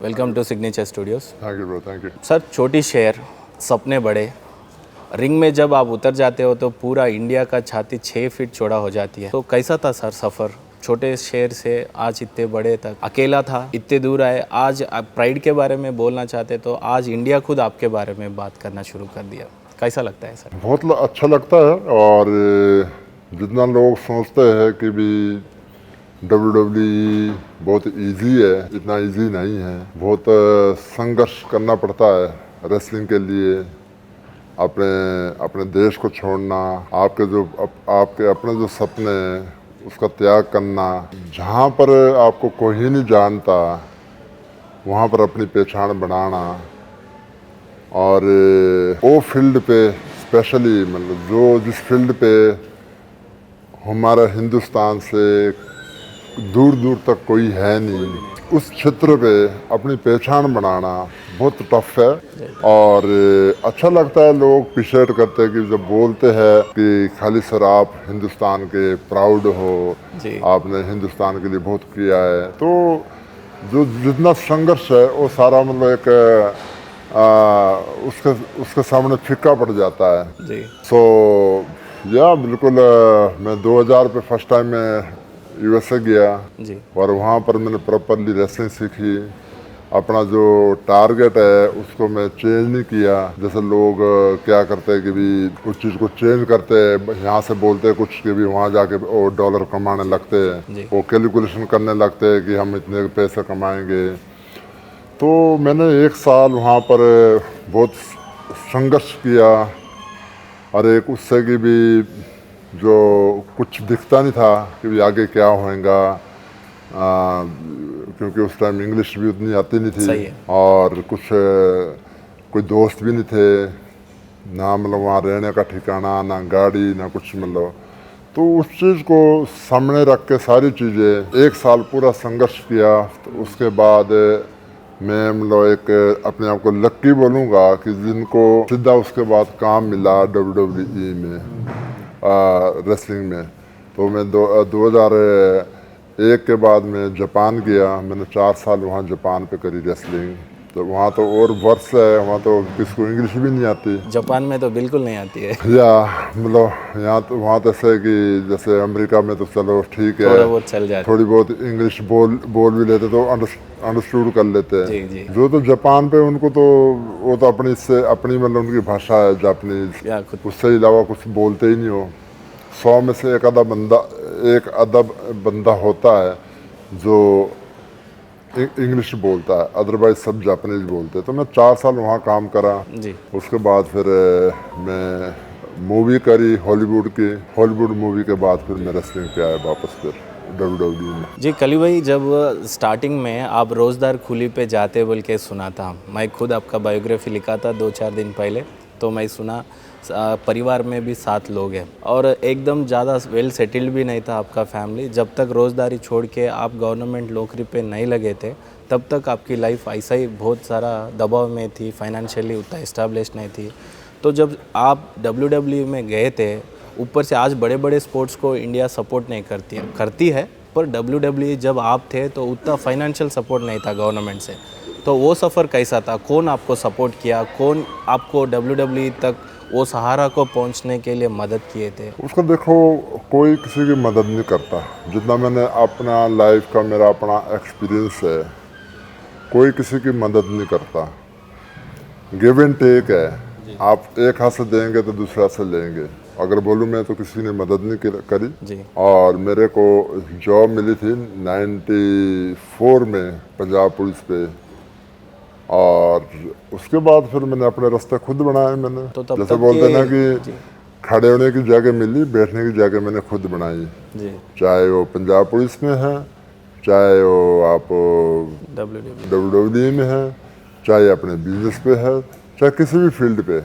Welcome to signature studios. Thank you bro, thank you. Sir, छोटी शहर, सपने बड़े। रिंग में जब आप उतर जाते हो तो पूरा इंडिया का छाती 6 फीट चौड़ा हो जाती है। तो कैसा था सर सफ़र? छोटे शहर से आज इतने बड़े तक, अकेला था, इतने दूर आए। आज आप प्राइड के बारे में बोलना चाहते तो आज इंडिया खुद आपके बारे में बात करना शुरू कर दिया। कैसा लगता है सर? बहुत अच्छा लगता है। और जितना लोग सोचते हैं कि भी WWE बहुत इजी है, इतना इजी नहीं है। बहुत संघर्ष करना पड़ता है रेसलिंग के लिए। अपने अपने देश को छोड़ना, आपके अपने जो सपने हैं उसका त्याग करना। जहाँ पर आपको कोई नहीं जानता वहाँ पर अपनी पहचान बनाना। और वो फील्ड पे स्पेशली, मतलब जिस फील्ड पे हमारा हिंदुस्तान से दूर दूर तक कोई है नहीं, उस क्षेत्र पे अपनी पहचान बनाना बहुत टफ है। और अच्छा लगता है, लोग अप्रिशिएट करते हैं कि जब बोलते हैं कि खाली सर आप हिंदुस्तान के प्राउड हो, आपने हिंदुस्तान के लिए बहुत किया है। तो जो जितना संघर्ष है वो सारा मतलब एक उसके सामने फीका पड़ जाता है जी। सो या बिल्कुल। मैं 2000 पे फर्स्ट टाइम मैं यूएसए गया जी। और वहाँ पर मैंने प्रॉपरली रेसलिंग सीखी। अपना जो टारगेट है उसको मैं चेंज नहीं किया। जैसे लोग क्या करते हैं कि भी कुछ चीज़ को चेंज करते हैं, यहाँ से बोलते हैं कुछ कि भी वहाँ जाके वो डॉलर कमाने लगते हैं, वो कैलकुलेशन करने लगते हैं कि हम इतने पैसे कमाएंगे। तो मैंने 1 साल वहाँ पर बहुत संघर्ष किया। और एक उससे की भी जो कुछ दिखता नहीं था कि भी आगे क्या होएगा, क्योंकि उस टाइम इंग्लिश भी उतनी आती नहीं थी। और कुछ कोई दोस्त भी नहीं थे ना, मतलब वहाँ रहने का ठिकाना ना, गाड़ी ना कुछ, मतलब। तो उस चीज़ को सामने रख के सारी चीज़ें 1 साल पूरा संघर्ष किया। तो उसके बाद मैं मतलब एक अपने आप को लक्की बोलूँगा कि जिनको सीधा उसके बाद काम मिला WWE में, रेसलिंग में। तो मैं 2001 के बाद मैं जापान गया। मैंने 4 साल वहाँ जापान पे करी रेसलिंग। तो वहाँ तो और वर्ष है, वहाँ तो किसको इंग्लिश भी नहीं आती। जापान में तो बिल्कुल नहीं आती है। या मतलब यहाँ तो वहाँ तो ऐसे कि जैसे अमेरिका में तो चलो ठीक है, थोड़ा बहुत चल जाता, थोड़ी बहुत इंग्लिश बोल भी लेते तो अंडरस्टूड कर लेते हैं। जी जी। जो तो जापान पे उनको तो वो तो अपनी मतलब उनकी भाषा है जापानीज, उससे अलावा कुछ बोलते ही नहीं हो। 100 में से एक आधा बंदा होता है जो इंग्लिश बोलता है, अदरवाइज सब जापानीज बोलते हैं। तो मैं 4 साल वहाँ काम करा जी। उसके बाद फिर मैं मूवी करी हॉलीवुड मूवी के बाद फिर मैं रेसलिंग पे आया वापस फिर WWE में। जी कली भाई, जब स्टार्टिंग में आप रोज़दार खुली पे जाते बोल के सुना था, मैं खुद आपका बायोग्राफी लिखा था 2-4 दिन पहले, तो मैं सुना परिवार में भी 7 लोग हैं और एकदम ज़्यादा वेल सेटल्ड भी नहीं था आपका फैमिली। जब तक रोज़दारी छोड़ के आप गवर्नमेंट नौकरी पे नहीं लगे थे तब तक आपकी लाइफ ऐसा ही बहुत सारा दबाव में थी, फाइनेंशियली उतना इस्टेब्लिश नहीं थी। तो जब आप WWE में गए थे, ऊपर से आज बड़े बड़े स्पोर्ट्स को इंडिया सपोर्ट नहीं करती है, पर WWE जब आप थे तो उतना फाइनेंशियल सपोर्ट नहीं था गवर्नमेंट से। तो वो सफ़र कैसा था? कौन आपको सपोर्ट किया? कौन आपको WWE तक वो सहारा को पहुंचने के लिए मदद किए थे? उसको देखो, कोई किसी की मदद नहीं करता। जितना मैंने अपना लाइफ का मेरा अपना एक्सपीरियंस है, कोई किसी की मदद नहीं करता। गिव एंड टेक है। आप एक हाथ से देंगे तो दूसरे हाथ से लेंगे। अगर बोलूँ मैं तो किसी ने मदद नहीं करी जी। और मेरे को जॉब मिली थी 94 में पंजाब पुलिस पे। और उसके बाद फिर मैंने अपने रास्ते खुद बनाए। मैंने तो तब जैसे तक बोलते ना कि जी खड़े होने की जगह मिली, बैठने की जगह मैंने खुद बनाई। जी। चाहे वो पंजाब पुलिस में है, चाहे वो आप WWE में है, चाहे अपने बिजनेस पे है, चाहे किसी भी फील्ड पे।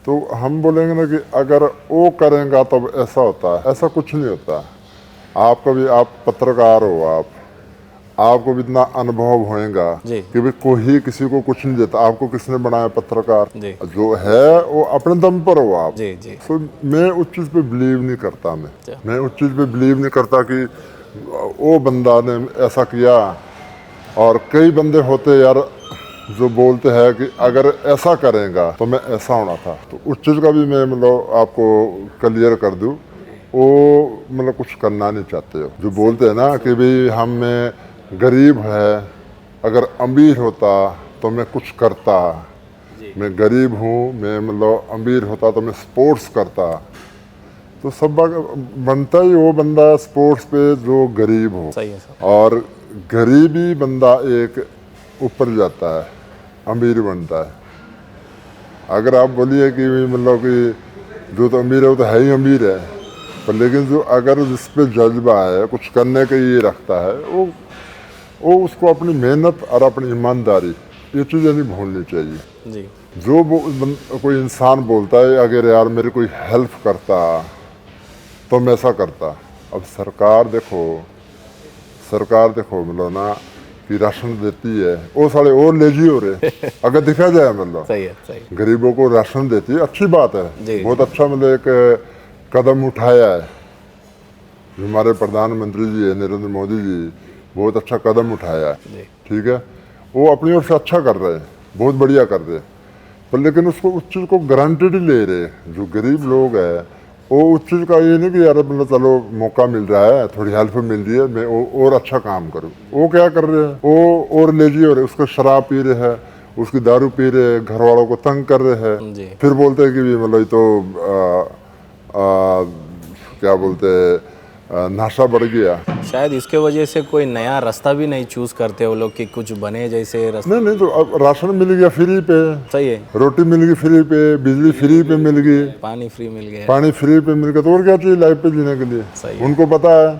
तो हम बोलेंगे ना कि अगर वो करेंगे तब ऐसा होता है, ऐसा कुछ नहीं होता। आप कभी आप पत्रकार हो, आपको भी इतना अनुभव होएगा कि भाई कोई किसी को कुछ नहीं देता। आपको किसने बनाया? पत्रकार जो है वो अपने दम पर हो आप। तो मैं उस चीज़ पे बिलीव नहीं करता। मैं उस चीज़ पे बिलीव नहीं करता कि वो बंदा ने ऐसा किया और कई बंदे होते यार जो बोलते हैं कि अगर ऐसा करेगा तो मैं ऐसा होना था, तो उस चीज़ का भी मैं मतलब आपको क्लियर कर दूं, वो मतलब कुछ करना नहीं चाहते हो। जो बोलते हैं ना कि भाई हम में गरीब है, अगर अमीर होता तो मैं कुछ करता, मैं गरीब हूँ, मैं मतलब अमीर होता तो मैं स्पोर्ट्स करता, तो सब बनता ही वो बंदा स्पोर्ट्स पे जो गरीब हो। सही है सर। और गरीबी बंदा एक ऊपर जाता है, अमीर बनता है। अगर आप बोलिए कि मतलब कि जो तो अमीर है वो तो है ही अमीर है, पर लेकिन जो अगर जिस पे जज्बा है, कुछ करने का ये रखता है, वो उसको अपनी मेहनत और अपनी ईमानदारी ये चीज़ें नहीं भूलनी चाहिए। जी जो कोई इंसान बोलता है अगर यार मेरी कोई हेल्प करता तो मैं ऐसा करता। अब सरकार देखो मतलब ना कि राशन देती है, वो सारे और लेजी हो रहे अगर देखा जाए, मतलब सही है, सही गरीबों को राशन देती है, अच्छी बात है, जी। बहुत अच्छा मतलब एक कदम उठाया है जो हमारे प्रधानमंत्री जी है नरेंद्र मोदी जी, बहुत अच्छा कदम उठाया है। जी ठीक है, वो अपनी ओर से अच्छा कर रहे हैं, बहुत बढ़िया कर रहे हैं, पर लेकिन उसको उस चीज़ को गारंटेड ही ले रहे। जो गरीब लोग हैं वो उस चीज़ का ये नहीं कि यार मतलब चलो मौका मिल रहा है, थोड़ी हेल्प मिल रही है, मैं और अच्छा काम करूँ। वो क्या कर रहे हैं, वो और लेजी हो रहे, उसको शराब पी रहे हैं, उसकी दारू पी रहे हैं, घर वालों को तंग कर रहे हैं, जी फिर बोलते हैं कि भी मतलब ये तो क्या बोलते हैं नशा बढ़ गया। शायद इसके वजह से कोई नया रास्ता भी नहीं चूज करते वो लोग कि कुछ बने जैसे रास्ता। नहीं तो अब राशन मिल गया फ्री पे, सही है, रोटी मिल गई फ्री पे, बिजली फ्री पे मिल गई, पानी फ्री मिल गया। पानी फ्री पे मिल गया, तो और क्या चाहिए लाइफ पे जीने के लिए। सही है। उनको पता है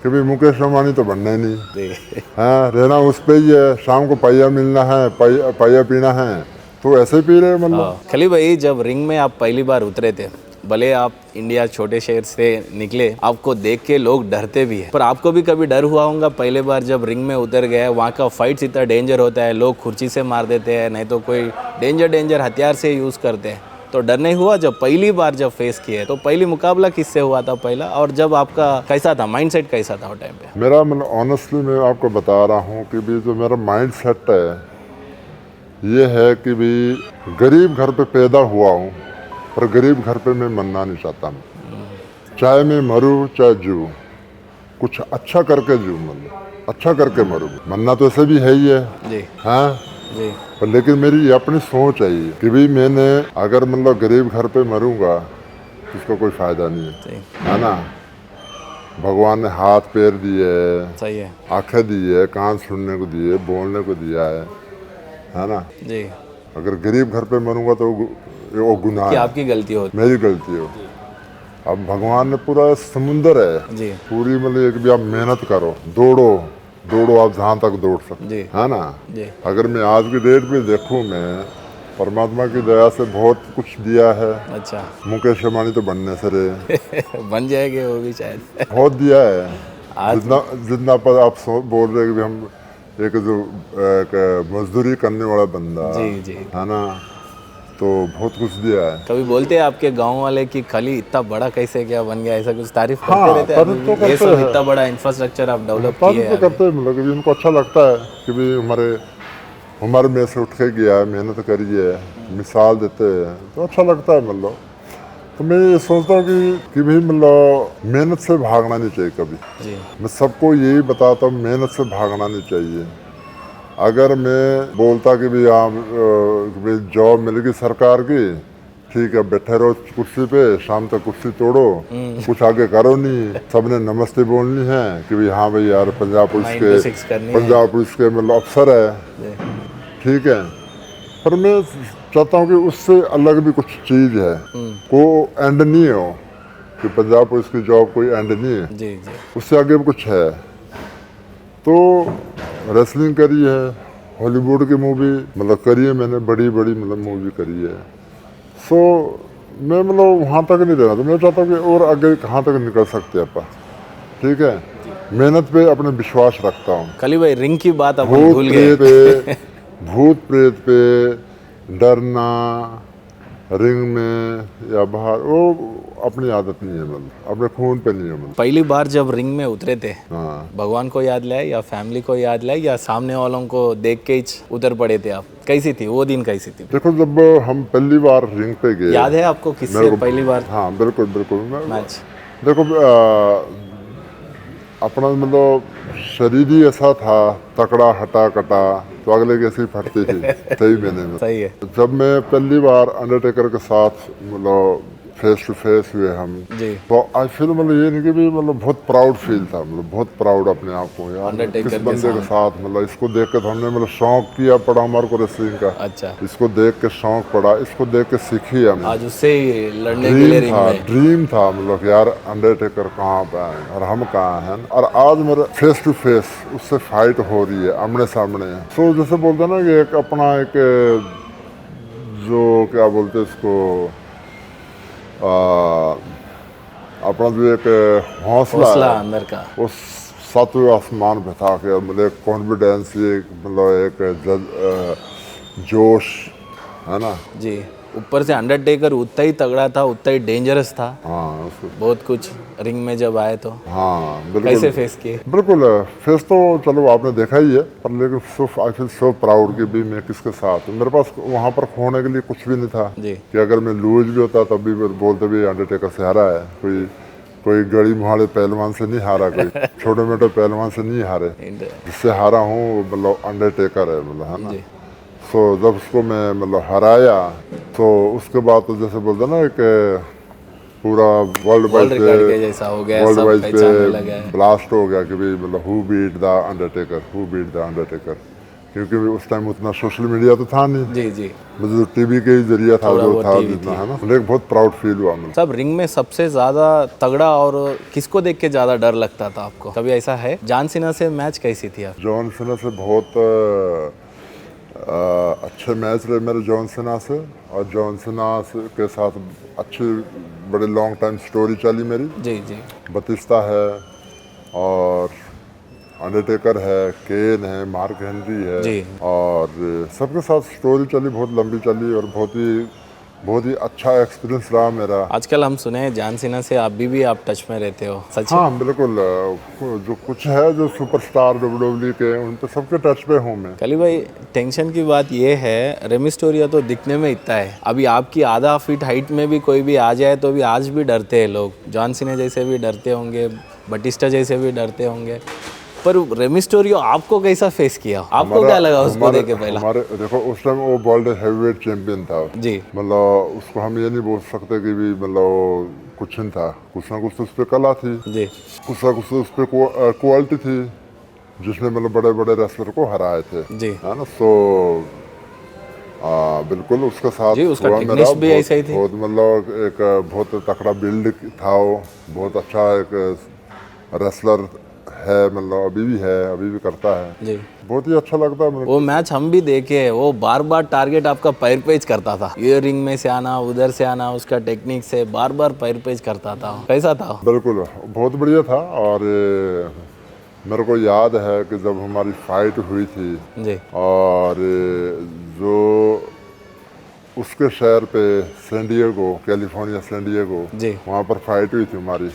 कि भाई मुकेश अंबानी तो बनना ही नहीं, जी हाँ रहना उस पे ही है, शाम को पाइया मिलना है, पाइया पीना है, तो ऐसे ही पी रहे मतलब। हाँ, खली भाई जब रिंग में आप पहली बार उतरे थे, भले आप इंडिया छोटे शहर से निकले, आपको देख के लोग डरते भी हैं, पर आपको भी कभी डर हुआ होगा पहले बार जब रिंग में उतर गए? वहाँ का फाइट्स इतना डेंजर होता है, लोग कुर्सी से मार देते हैं, नहीं तो कोई डेंजर हथियार से यूज़ करते हैं, तो डर नहीं हुआ जब पहली बार जब फेस किए? तो पहली मुकाबला किससे हुआ था पहला, और जब आपका कैसा था माइंडसेट, कैसा था वो टाइम पे? मेरा मतलब ऑनेस्टली मैं आपको बता रहा हूँ कि भी जो मेरा माइंड सेट है ये है कि भी गरीब घर पे पैदा हुआ हूँ, पर गरीब घर पे मैं मरना नहीं चाहता हूँ। चाहे मैं मरूँ चाहे जीऊँ, कुछ अच्छा करके जीऊँ, मतलब अच्छा करके मरूँ। मरना तो ऐसे भी है ही है, जी हाँ जी पर लेकिन मेरी ये अपनी सोच है ये कि भाई मैंने अगर मतलब गरीब घर पे मरूंगा तो उसका कोई फायदा नहीं है, सही है ना। भगवान ने हाथ पैर दिए, सही है आंखें दी है, कान सुनने को दिए, बोलने को दिया है ना। जी, अगर गरीब घर पे मरूंगा तो वो गुनाह कि है, आपकी गलती हो। मेरी गलती हो। अब भगवान ने पूरा समुंदर है, जी पूरी मतलब एक भी आप मेहनत करो, दौड़ो आप जहाँ तक दौड़ सकते, जी है ना। जी अगर मैं आज की डेट पे देखूँ, मैं परमात्मा की दया से बहुत कुछ दिया है। अच्छा मुकेश अंबानी तो बनने से रहे बन जाएंगे वो भी शायद। बहुत दिया है, आज जितना पर आप बोल रहे हैं कि हम एक जो एक मजदूरी करने वाला बंदा, जी जी, है ना, तो बहुत कुछ दिया है। कभी बोलते हैं आपके गांव वाले कि खाली इतना बड़ा कैसे क्या बन गया, ऐसा कुछ तारीफ हाँ, करते रहते हैं? तारीफ तो अभी ये करते सब हैं। इतना बड़ा इंफ्रास्ट्रक्चर आप डेवलप किए तारीफ तो हैं करते हैं, मतलब कि उनको अच्छा लगता है कि भाई हमारे में से उठ के गया है, मेहनत करी है, मिसाल देते हैं, तो अच्छा लगता है मतलब। तो मैं ये सोचता हूँ कि भाई मतलब मेहनत से भागना नहीं चाहिए कभी। जी मैं सबको यही बताता हूँ, मेहनत से भागना नहीं चाहिए। अगर मैं बोलता कि भाई भाई जॉब मिल गई सरकार की, ठीक है बैठे रहो कुर्सी पे, शाम तक कुर्सी तोड़ो, कुछ आगे करो नहीं, सबने नमस्ते बोलनी है कि भाई हाँ भाई यार पंजाब पुलिस 9 to 6 करनी है। के मतलब अफसर है, जी ठीक है। पर मैं चाहता हूँ कि उससे अलग भी कुछ चीज़ है, को एंड नहीं हो कि पंजाब पुलिस की जॉब कोई एंड नहीं है, जी जी उससे आगे भी कुछ है। तो रेसलिंग करी है, हॉलीवुड की मूवी मतलब करी है मैंने, बड़ी मतलब मूवी करी है। सो मैं मतलब वहाँ तक नहीं रहना, तो मैं चाहता हूँ कि और आगे कहाँ तक निकल सकते हैं अपन, ठीक है। मेहनत पे अपने विश्वास रखता हूँ। खाली भाई रिंग की बात अपन भूल भूत गए। प्रेत पे डरना, रिंग में या बाहर, वो अपनी आदत नहीं है, मतलब अपने खून पे नहीं है, मतलब। पहली बार जब रिंग में उतरे थे, हाँ, भगवान को याद लाए या फैमिली को याद लाए या सामने वालों को देख के ही उतर पड़े थे आप? कैसी थी वो दिन, कैसी थी? देखो जब हम पहली बार रिंग पे गए, याद है आपको मेरे किससे को पहली बार हाँ बिल्कुल बिल्कुल। मैच? देखो अपना मतलब शरीर ही ऐसा था, तकड़ा हटा कटा, तो अगले की ऐसी फटती थी। सही मैंने में सही है जब मैं पहली बार अंडरटेकर के साथ मतलब फेस टू फेस हुए हम, जी। तो आई फील मतलब ये नहीं कि भी मतलब बहुत प्राउड फील था, मतलब बहुत प्राउड अपने आप को, यार Undertaker किस के बंदे के साथ, मतलब इसको देख के तो हमने मतलब शौक किया पड़ा हमारे को रेसलिंग का, अच्छा, इसको देख के शौक पड़ा, इसको देख के सीखी हमने। आज उससे ही लड़ने के लिए रिंग में। ड्रीम था मतलब कि यार अंडरटेकर कहाँ पे आए और हम कहाँ हैं, और आज मेरे फेस टू फेस उससे फाइट हो रही है, आमने सामने। सो जैसे बोलते हैं ना कि एक अपना एक जो क्या बोलते हैं इसको, अपना जो एक हौसला हौसला है, अंदर का। वो सातवें आसमान पे था कि मतलब एक कॉन्फिडेंस, ये मतलब एक जोश है ना। जी, ऊपर से अंडरटेकर उतना ही तगड़ा था, उतना ही डेंजरस था। हाँ उसको, बहुत कुछ रिंग में जब आए तो हाँ बिल्कुल कैसे फेस किए? बिल्कुल। फेस तो चलो आपने देखा ही है, पर लेकिन सो आई फील सो प्राउड कि भी मैं किसके साथ हूँ। मेरे पास वहाँ पर खोने के लिए कुछ भी नहीं था जी। कि अगर मैं लूज भी होता तब भी बोलते भी अंडरटेकर से हारा है, कोई गड़ी मुहाड़े पहलवान से नहीं हारा, कोई छोटे मोटे पहलवान से नहीं हारे, जिससे हारा हूँ मतलब अंडरटेकर है, मतलब है ना। जी सो जब उसको मैं मतलब हराया, तो उसके बाद तो जैसे बोलते ना एक पूरा वर्ल्ड वाइड वर्ल्ड रिकॉर्ड के जैसा हो गया, वर्ल्ड सब वाइड पहचानने पे लगे हैं। ब्लास्ट हो गया कि भाई मतलब who beat the Undertaker, who beat the Undertaker, क्योंकि उस टाइम उतना सोशल मीडिया तो था नहीं, जी जी, मतलब टीवी के ही जरिया था थोड़ा जो बहुत था टीवी जितना, थी। है ना। मुझे बहुत प्राउड फील हुआ मुझे। सब रिंग में सबसे ज्यादा तगड़ा और किसको देख के ज्यादा डर लगता था आपको? कभी ऐसा है? जॉन सीना से मैच कैसी थी आप? जॉन सीना से बहुत अच्छे मैच रहे मेरे जॉन सीना से, और जॉन सीना के साथ अच्छी बड़े लॉन्ग टाइम स्टोरी चली मेरी। जी जी बतिस्ता है और अंडरटेकर है, केन है, मार्क हेनरी है, जी। और सबके साथ स्टोरी चली, बहुत लंबी चली, और बहुत ही अच्छा एक्सपीरियंस रहा मेरा। आजकल हम सुने हैं जॉन सीना से अभी भी आप टच में रहते हो, सच है? हाँ बिल्कुल, जो कुछ है जो सुपरस्टार डब्ल्यूडब्ल्यू के, उन पे सबके टच पे हूँ मैं। कली भाई, टेंशन की बात ये है, रेमिस्टोरिया तो दिखने में इतना है, अभी आपकी आधा फीट हाइट में भी कोई भी आ जाए तो भी आज भी डरते हैं लोग। जॉन सीना जैसे भी डरते होंगे, बटिस्टा जैसे भी डरते होंगे, पर रेमिस्टोरियो आपको कैसा फेस किया? आपको क्या लगा उसको देख के पहला? हमारे देखो उस टाइम वो वर्ल्ड हैवीवेट चैंपियन था जी मतलब, उसको हम ये नहीं बोल सकते कि भी मतलब कुछ नहीं था, कुछ ना कुछ तो उस पर कला थी, जी कुछ ना कुछ तो उस पर क्वालिटी थी, जिसने मतलब बड़े बड़े रेसलर को हराए थे, जी है ना। सो बिल्कुल उसके साथ जी, उसका हुआ मेरा टेक्निक्स भी ऐसा ही थी। बहुत मतलब एक बहुत तकड़ा बिल्ड था वो, बहुत अच्छा एक रेसलर है, मतलब अभी भी है, अभी भी करता है, जी, बहुत ही अच्छा लगता है मुझे। वो मैच हम भी देखे हैं, वो बार बार टारगेट आपका पैर पेज करता था, ये रिंग में से आना, उधर से आना, उसका टेक्निक से बार बार पैर पेज करता था। कैसा था? बिल्कुल बहुत बढ़िया था। और मेरे को याद है कि जब हमारी फाइट हुई थी, जी और जो उसके शहर पे San Diego, California San Diego, जी वहाँ पर फाइट हुई थी हमारी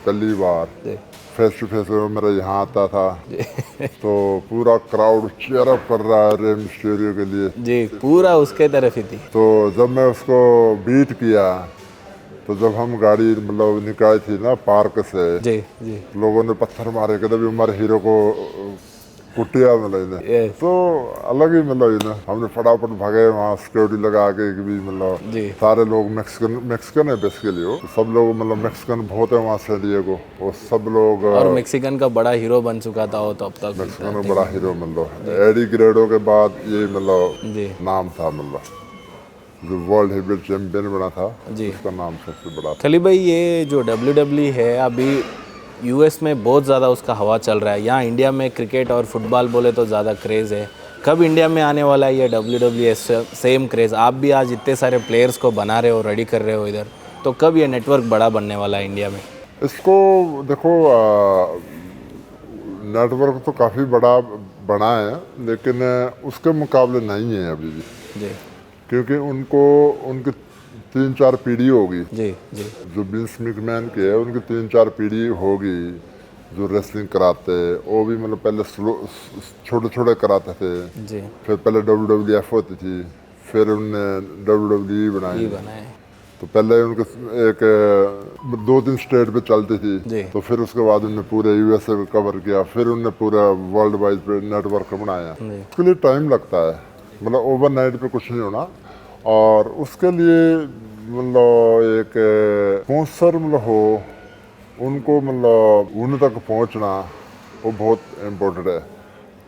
पहली बार, जी फेस टू फेस मेरा यहाँ आता था, जी तो पूरा क्राउड चीयर अप कर रहा है रे मिस्टीरियो के लिए। जी, पूरा उसके तरफ ही थी। तो जब मैं उसको बीट किया, तो जब हम गाड़ी मतलब निकाली थी ना पार्क से, जी जी लोगों ने पत्थर मारे कि तभी हमारे हीरो को कुटिया मतलब इन्हें, Yes. तो अलग ही मतलब इन्हें हमने फटाफट भागे वहाँ सिक्योरिटी लगा के कि भी मतलब जी सारे लोग मैक्सिकन है बेसिकली, वो तो सब लोग मतलब मैक्सिकन बहुत है वहाँ सैन डिएगो, वो सब लोग और मैक्सिकन का बड़ा हीरो बन चुका था वो तब तक। मैक्सिकन में बड़ा हीरो, मतलब एडी ग्रेडो के बाद ये मतलब जी नाम था, मतलब जो वर्ल्ड हेवीवेट चैंपियन बना था जी। उसका नाम सबसे बड़ा था। खली भाई, ये जो WWE है अभी यूएस में बहुत ज़्यादा उसका हवा चल रहा है, यहाँ इंडिया में क्रिकेट और फुटबॉल बोले तो ज़्यादा क्रेज़ है। कब इंडिया में आने वाला है ये WWE? सेम क्रेज़ आप भी आज इतने सारे प्लेयर्स को बना रहे हो, रेडी कर रहे हो इधर, तो कब ये नेटवर्क बड़ा बनने वाला है इंडिया में? इसको देखो नेटवर्क तो काफ़ी बड़ा बना है, लेकिन उसके मुकाबले नहीं है अभी भी, जी क्योंकि उनको उनके 3-4 पीढ़ी होगी। जी जी जो विंस मैकमैन के है उनकी 3-4 पीढ़ी होगी जो रेसलिंग कराते हैं। वो भी मतलब पहले छोटे छोटे कराते थे, जी फिर पहले WWF होती थी, फिर उनने WWE ये बनाई। बनाए। तो पहले उनके एक 2-3 स्टेट पे चलती थी, जी तो फिर उसके बाद उनने पूरे USA में कवर किया, फिर उनने पूरा वर्ल्ड वाइड पे नेटवर्क बनाया। जी उसके लिए टाइम लगता है, मतलब ओवरनाइट पे कुछ नहीं होना। और उसके लिए मतलब एक स्पॉन्सर मतलब हो, उनको मतलब उन तक पहुंचना वो बहुत इम्पोर्टेंट है।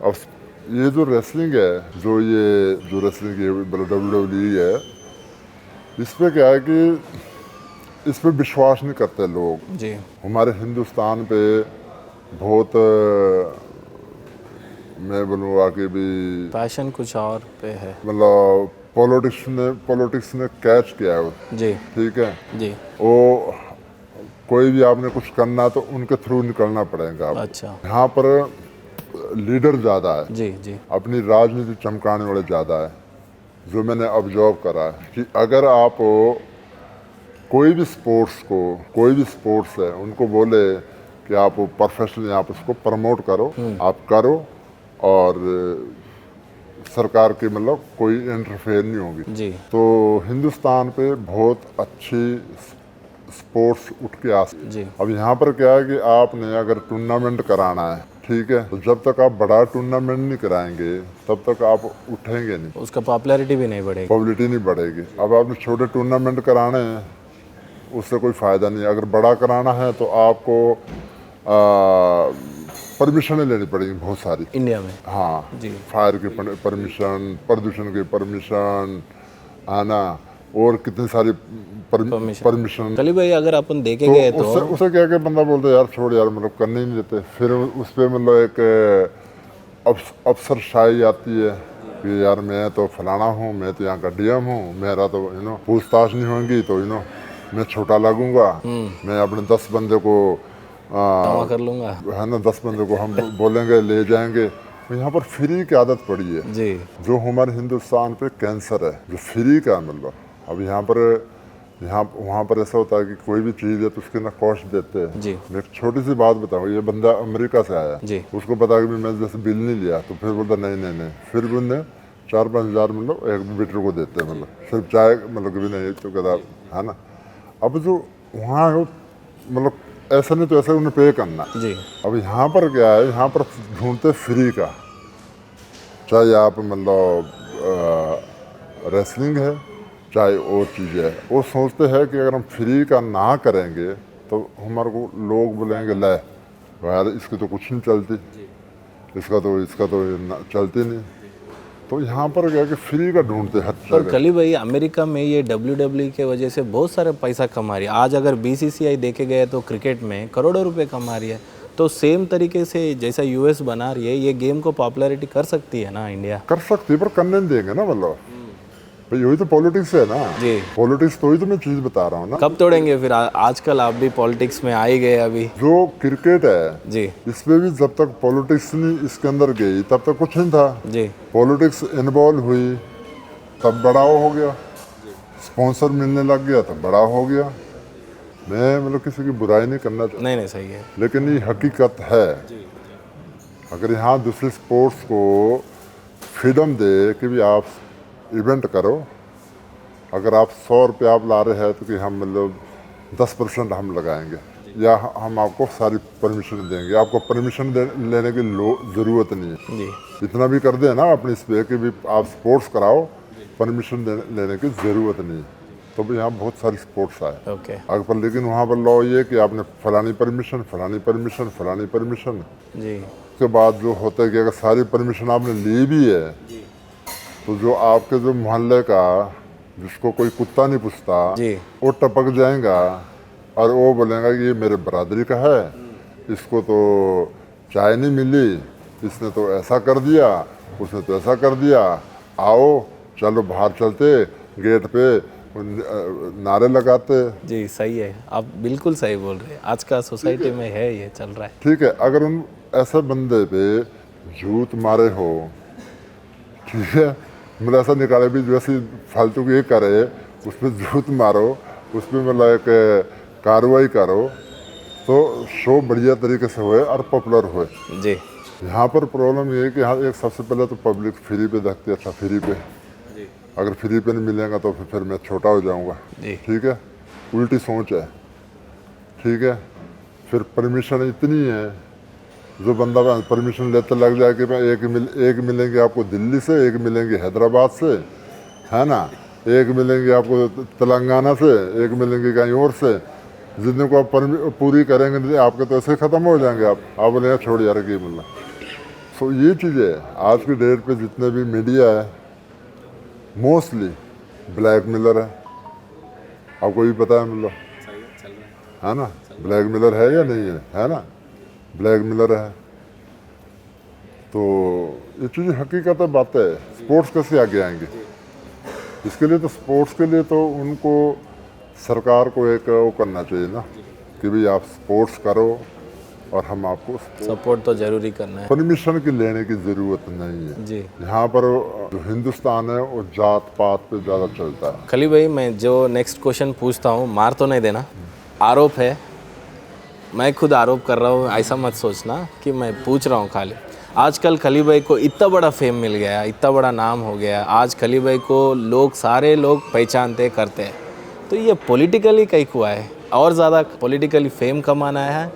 अब ये जो रेसलिंग है, जो रेसलिंग है मतलब WWE है, इस पे क्या है कि इस पे विश्वास नहीं करते लोग। जी हमारे हिंदुस्तान पे बहुत मैं बोलूँगा कि भी पैशन कुछ और पे है। मतलब पॉलिटिक्स ने कैच किया है। जी ठीक है, जी वो कोई भी आपने कुछ करना तो उनके थ्रू निकलना पड़ेगा आपको। अच्छा यहाँ पर लीडर ज़्यादा है, जी जी अपनी राजनीति चमकाने वाले ज़्यादा है। जो मैंने ऑब्जर्व करा है कि अगर आप कोई भी स्पोर्ट्स है उनको बोले कि आप प्रोफेशनली आप उसको प्रमोट करो, आप करो, और सरकार की मतलब कोई इंटरफेयर नहीं होगी। जी तो हिंदुस्तान पे बहुत अच्छी स्पोर्ट्स उठ के आ सकती। जी अब यहाँ पर क्या है कि आपने अगर टूर्नामेंट कराना है, ठीक है, तो जब तक आप बड़ा टूर्नामेंट नहीं कराएंगे तब तक आप उठेंगे नहीं, उसका पॉपुलैरिटी भी नहीं बढ़ेगी। पॉपुलैरिटी नहीं बढ़ेगी। अब आपने छोटे टूर्नामेंट कराने हैं, उससे कोई फ़ायदा नहीं है। अगर बड़ा कराना है तो आपको परमिशन लेनी पड़ेगी बहुत सारी इंडिया में। हाँ, जी फायर की परमिशन, प्रदूषण की परमिशन, है ना, और कितनी सारी परमिशन। कली भाई अगर अपन देखे तो गए तो उससे उससे क्या कि बंदा बोलता है यार छोड़ यार, मतलब करने ही नहीं देते। फिर उस पर मतलब एक अफसरशाही आती है कि यार मैं तो फलाना हूँ, मैं तो यहाँ का DM हूँ, मेरा तो पूछताछ नहीं होंगी तो मैं छोटा लगूंगा, मैं अपने 10 बंदे को जमा कर लूंगा। है ना, 10 बंदे को हम बोलेंगे ले जाएंगे। तो यहाँ पर फ्री की आदत पड़ी है, जी जो हमारे हिंदुस्तान पे कैंसर है, जो फ्री का मतलब। अब वहाँ पर ऐसा होता है कि कोई भी चीज़ है तो उसके ना कॉस्ट देते हैं। जी मैं एक छोटी सी बात बताऊँ, ये बंदा अमेरिका से आया, जी उसको पता कि मैं जैसे बिल नहीं लिया, तो फिर बोलता नहीं, फिर भी उन्हें 4-5 हज़ार मतलब एक वेटर को देते हैं, मतलब सिर्फ चाय मतलब कि भी नहीं तो कहता है ना। अब जो वहाँ है मतलब ऐसा नहीं तो ऐसा उन्हें पे करना। जी अब यहाँ पर क्या है, यहाँ पर ढूंढते फ्री का, चाहे आप मतलब रेसलिंग है चाहे और चीज़ है। वो सोचते हैं कि अगर हम फ्री का ना करेंगे तो हमारे को लोग बोलेंगे ले यार इसकी तो कुछ नहीं चलती, इसका तो चलती नहीं। तो यहाँ पर क्या है कि फ्री का ढूंढते हर पर जगह। कली भाई अमेरिका में ये WWE के वजह से बहुत सारे पैसा कमा रही है। आज अगर BCCI देखे गए तो क्रिकेट में करोड़ों रुपए कमा रही है। तो सेम तरीके से जैसा US बना रही है, ये गेम को पॉपुलैरिटी कर सकती है ना इंडिया। कर सकती है पर करने नहीं देंगे ना, मतलब भाई यही तो पॉलिटिक्स है ना। जी पॉलिटिक्स तो ही तो मैं चीज़ बता रहा हूँ ना। कब तोड़ेंगे फिर? आजकल आप भी पॉलिटिक्स में आ ही गए अभी। जो क्रिकेट है जी इसमें भी जब तक पॉलिटिक्स नहीं इसके अंदर गई तब तक कुछ नहीं था। जी पॉलिटिक्स इन्वॉल्व हुई तब बड़ा हो गया, स्पॉन्सर मिलने लग गया तब बड़ा हो गया। मैं मतलब किसी की बुराई नहीं करना चाहता, नहीं सही है। लेकिन ये हकीकत है। अगर यहाँ दूसरे स्पोर्ट्स को फ्रीडम दे कि भी आप इवेंट करो, अगर आप 100 रुपये आप ला रहे हैं तो कि हम मतलब 10% हम लगाएंगे या हम आपको सारी परमिशन देंगे, आपको परमिशन लेने की ज़रूरत नहीं है। जी इतना भी कर दे ना अपनी इस पे कि भी आप स्पोर्ट्स कराओ, परमिशन लेने की ज़रूरत नहीं। तो भी यहाँ बहुत सारी स्पोर्ट्स आए ओके आगे पर, लेकिन वहाँ पर लॉ ये कि आपने फलानी परमिशन जी उसके बाद जो होता है कि अगर सारी परमिशन आपने ली भी है तो जो आपके जो मोहल्ले का जिसको कोई कुत्ता नहीं पूछता जी वो टपक जाएगा और वो बोलेगा कि ये मेरे बरादरी का है, इसको तो चाय नहीं मिली, इसने तो ऐसा कर दिया, उसने तो ऐसा कर दिया, आओ चलो बाहर चलते, गेट पे नारे लगाते। जी सही है, आप बिल्कुल सही बोल रहे हैं। आज का सोसाइटी में है ये चल रहा है। ठीक है, अगर उन ऐसे बंदे पे झूठ मारे हो, ठीक है, मतलब ऐसा निकाले भी जैसे फालतू की ये करे, उसमें जूत मारो, उसमें मतलब एक कार्रवाई करो तो शो बढ़िया तरीके से होए और पॉपुलर होए। जी यहाँ पर प्रॉब्लम ये है कि यहाँ एक सबसे पहले तो पब्लिक फ्री पे देखती है। अच्छा फ्री पे, अगर फ्री पे नहीं मिलेगा तो फिर मैं छोटा हो जाऊँगा, जी ठीक है, उल्टी सोच है, ठीक है। फिर परमिशन इतनी है, जो बंदा परमिशन लेते लग जाए कि मैं एक मिलेंगे आपको दिल्ली से, एक मिलेंगे हैदराबाद से, है ना, एक मिलेंगे आपको तेलंगाना से, एक मिलेंगे कहीं और से, जितने को आप पूरी करेंगे नहीं आपके तो ऐसे ख़त्म हो जाएंगे। आप बोले यार छोड़ यार कि मतलब। सो ये चीज़ है आज की डेट पे जितने भी मीडिया है मोस्टली ब्लैकमेलर है। आपको भी पता है मतलब, है ना, ब्लैकमेलर है या नहीं है ना, ब्लैकमेलर है। तो ये चीज़ हकीकत है, बात है। स्पोर्ट्स कैसे आगे आएंगे? इसके लिए तो स्पोर्ट्स के लिए तो उनको सरकार को एक वो करना चाहिए ना कि भाई आप स्पोर्ट्स करो और हम आपको सपोर्ट तो जरूरी करना है। परमिशन की लेने की ज़रूरत नहीं है। जी यहाँ पर जो हिंदुस्तान है वो जात पात पे ज़्यादा चलता है। खली भाई, मैं जो नेक्स्ट क्वेश्चन पूछता हूँ, मार तो नहीं देना, आरोप है, मैं खुद आरोप कर रहा हूँ, ऐसा मत सोचना कि मैं पूछ रहा हूँ खाली। आजकल खली भाई को इतना बड़ा फेम मिल गया, इतना बड़ा नाम हो गया, आज खली भाई को लोग सारे लोग पहचानते करते हैं, तो ये पॉलिटिकली कहीं हुआ है? और ज़्यादा पॉलिटिकली फेम कमाना है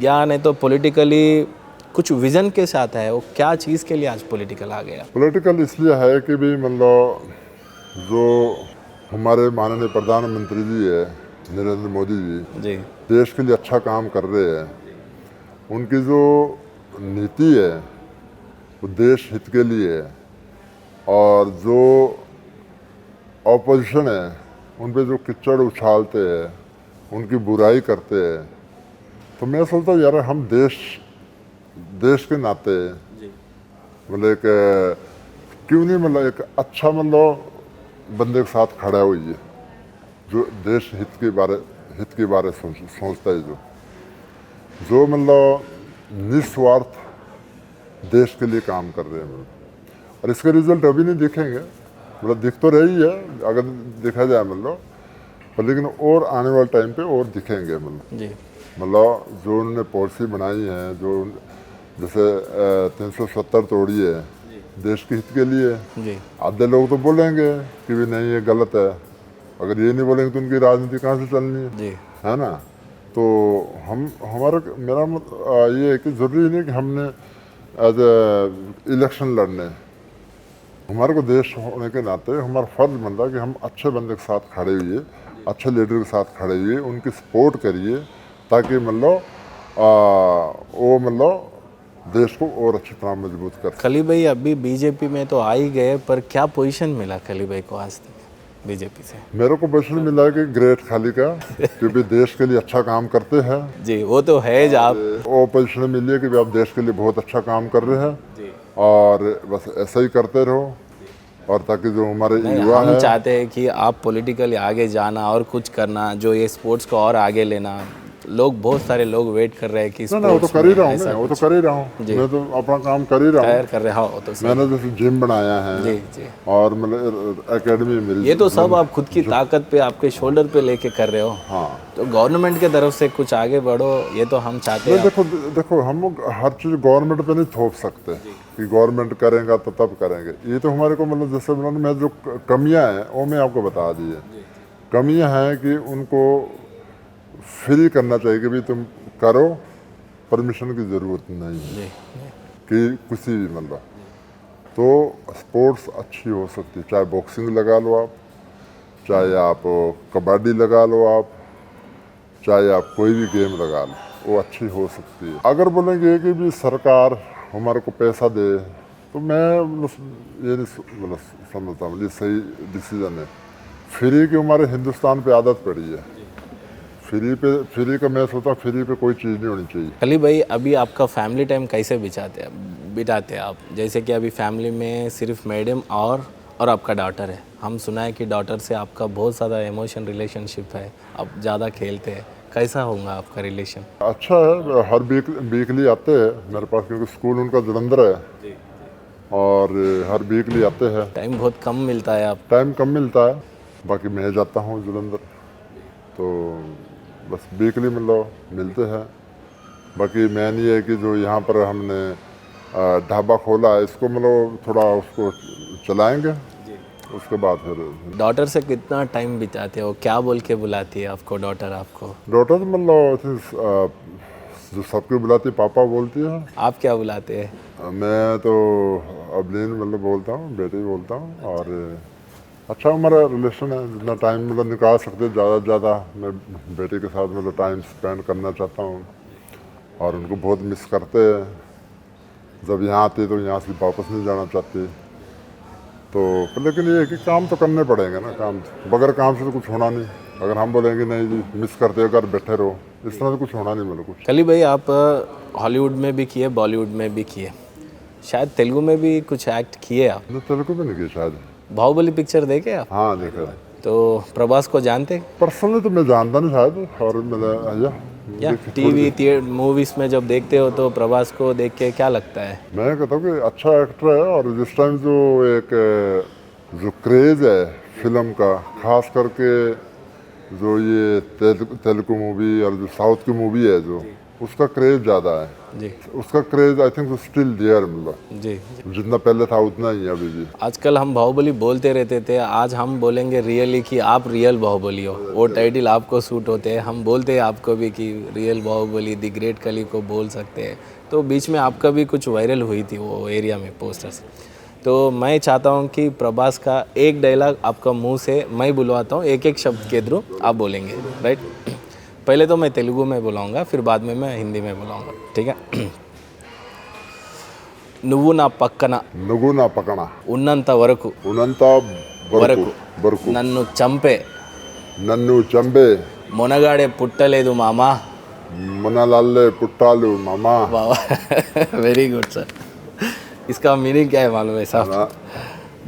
या नहीं तो पॉलिटिकली कुछ विज़न के साथ है? वो क्या चीज़ के लिए आज पॉलिटिकल आ गया? पॉलिटिकल इसलिए है कि भाई मतलब जो हमारे माननीय प्रधानमंत्री जी है नरेंद्र मोदी जी, जी देश के लिए अच्छा काम कर रहे हैं। उनकी जो नीति है वो देश हित के लिए है, और जो ऑपोजिशन है उन पे जो किचड़ उछालते हैं, उनकी बुराई करते हैं, तो मैं सोचता हूँ यार हम देश के नाते मतलब एक क्यों नहीं मतलब एक अच्छा मतलब बंदे के साथ खड़ा हुई है जो देश हित के बारे सोचता है, जो मतलब निस्वार्थ देश के लिए काम कर रहे हैं मतलब। और इसके रिजल्ट अभी नहीं दिखेंगे, मतलब दिख तो रही है अगर देखा जाए मतलब, पर लेकिन और आने वाले टाइम पे और दिखेंगे मतलब। जी मतलब जो उन्होंने पॉलिसी बनाई है, जो जैसे 370 तोड़ी है देश के हित के लिए, जी आधे लोग तो बोलेंगे कि भी नहीं ये गलत है, अगर ये नहीं बोलेंगे तो उनकी राजनीति कहाँ से चलनी है, जी है ना। तो मेरा ये है कि ज़रूरी नहीं कि हमने एज इलेक्शन लड़ने, हमारे को देश होने के नाते हमारा फर्ज बनता है कि हम अच्छे बंदे के साथ खड़े हुए, अच्छे लीडर के साथ खड़े हुए उनकी सपोर्ट करिए, ताकि मतलब वो मतलब देश को और अच्छी तरह मजबूत कर। खली भाई अभी बीजेपी में तो आ ही गए, पर क्या पोजीशन मिला खली भाई को आज तक बीजेपी से? मेरे को पोजीशन मिला है कि ग्रेट खाली का, क्योंकि देश के लिए अच्छा काम करते हैं। जी वो तो है जो आप वो पोजीशन मिली है कि आप देश के लिए बहुत अच्छा काम कर रहे हैं, और बस ऐसा ही करते रहो, और ताकि जो हमारे युवा हम है, चाहते हैं कि आप पॉलिटिकली आगे जाना और कुछ करना, जो ये स्पोर्ट्स को और आगे लेना। लोग बहुत सारे लोग वेट कर रहे हैं कि ना वो तो स्पोर्ट्स कर ही में रहा हूँ, ऐसा मैं वो तो कुछ कर ही रहा हूँ, मैं तो अपना काम कर ही रहा हूँ। तैयार कर रहे हो तो सही। मैंने जैसे जिम बनाया है, जी जी, और मतलब एकेडमी मेरी, ये तो सब आप खुद की ताकत पे आपके शोल्डर पे लेके कर रहे हो। हाँ। तो गवर्नमेंट के तरफ से कुछ आगे बढ़ो, ये तो हम चाहते नहीं हैं। देखो हम लोग हर चीज़ गवर्नमेंट पे नहीं थोप सकते कि गवर्नमेंट करेगा तो तब करेंगे। ये तो हमारे को मतलब जैसे मतलब मैं जो कमियां हैं वो मैं आपको बता दी है। कमियां हैं कि उनको फ्री करना चाहिए कि भाई तुम करो, परमिशन की ज़रूरत नहीं है जी कि किसी भी मतलब। तो स्पोर्ट्स अच्छी हो सकती है, चाहे बॉक्सिंग लगा लो आप, चाहे आप कबड्डी लगा लो आप, चाहे आप कोई भी गेम लगा लो, वो अच्छी हो सकती है। अगर बोलेंगे कि भी सरकार हमारे को पैसा दे, तो मैं ये नहीं मतलब समझता हूँ ये सही डिसीजन है। फ्री की हमारे हिंदुस्तान पे आदत पड़ी है, फ्री का मैं सोचता हूँ फ्री पे कोई चीज़ नहीं होनी चाहिए। खली भाई अभी आपका फैमिली टाइम कैसे बिताते हैं आप? जैसे कि अभी फैमिली में सिर्फ मैडम और आपका डॉटर है। हम सुना है कि डॉटर से आपका बहुत ज़्यादा इमोशन रिलेशनशिप है, आप ज़्यादा खेलते हैं, कैसा होगा आपका रिलेशन? अच्छा है, हर वीकली आते हैं मेरे पास, क्योंकि स्कूल उनका जलंधर है, और हर वीकली आते हैं। टाइम बहुत कम मिलता है आप? टाइम कम मिलता है, बाकी मैं जाता हूँ जलंधर, तो बस वीकली मतलब मिलते हैं। बाकी मेन ये है कि जो यहाँ पर हमने ढाबा खोला है, इसको मतलब थोड़ा उसको चलाएंगे, उसके बाद फिर। डॉटर से कितना टाइम बिताते हो? क्या बोल के बुलाती है आपको डॉटर? आपको डॉटर मतलब जो सबको बुलाती पापा बोलती है। आप क्या बुलाते हैं? मैं तो अबलीन मतलब बोलता हूँ, बेटी बोलता हूँ। और अच्छा हमारा रिलेशन है, जितना टाइम मतलब निकाल सकते ज़्यादा से ज़्यादा मैं बेटी के साथ मतलब टाइम स्पेंड करना चाहता हूँ। और उनको बहुत मिस करते हैं, जब यहाँ आती तो यहाँ से वापस नहीं जाना चाहती। तो लेकिन ये है कि काम तो करने पड़ेंगे ना, काम बगैर काम से तो कुछ होना नहीं। अगर हम बोलेंगे नहीं जी मिस करते हो घर बैठे रहो, इस तरह से कुछ होना नहीं। मतलब कुछ कली भाई, आप हॉलीवुड में भी किए, बॉलीवुड में भी किए, शायद तेलुगु में भी कुछ एक्ट किए आप। नहीं, तेलुगु में नहीं किया शायद। बाहुबली पिक्चर देखे आप? हाँ देखा। तो प्रभास को जानते? पर्सनली तो मैं जानता नहीं शायद, और मेरा या टीवी मूवीज में जब देखते हो तो प्रभास को देख के क्या लगता है? मैं कहता हूँ कि अच्छा एक्टर है। और जिस टाइम जो क्रेज़ है फिल्म का, खास करके जो ये तेलुगु मूवी और जो साउथ की मूवी है, जो उसका क्रेज़ ज़्यादा है। जी उसका craze I think still there, मतलब जी। जितना पहले था उतना ही है अभी भी। आजकल हम बाहुबली बोलते रहते थे, आज हम बोलेंगे रियली कि आप रियल बाहुबली हो। वो टाइटल आपको सूट होते हैं, हम बोलते हैं आपको भी कि रियल बाहुबली द ग्रेट कली को बोल सकते हैं। तो बीच में आपका भी कुछ वायरल हुई थी वो एरिया में पोस्टर्स। तो मैं चाहता हूँ कि प्रभास का एक डायलॉग आपका मुंह से मैं बुलवाता हूँ, एक एक शब्द के थ्रू आप बोलेंगे, राइट? पहले तो मैं तेलुगु में बुलाऊंगा, फिर बाद में मैं हिंदी में बुलाऊंगा, ठीक है? నువ్వు నా పక్కన నువ్వు నా పక్కన ఉన్నంత వరకు ఉన్నంత వరకు వరకు నన్ను చంపే నన్ను చంపే మొనగాడే పుట్టలేదు మామా. మునలల్లే పుట్టాలు మామా. Very good sir. इसका मीनिंग क्या है मालूम है साहब?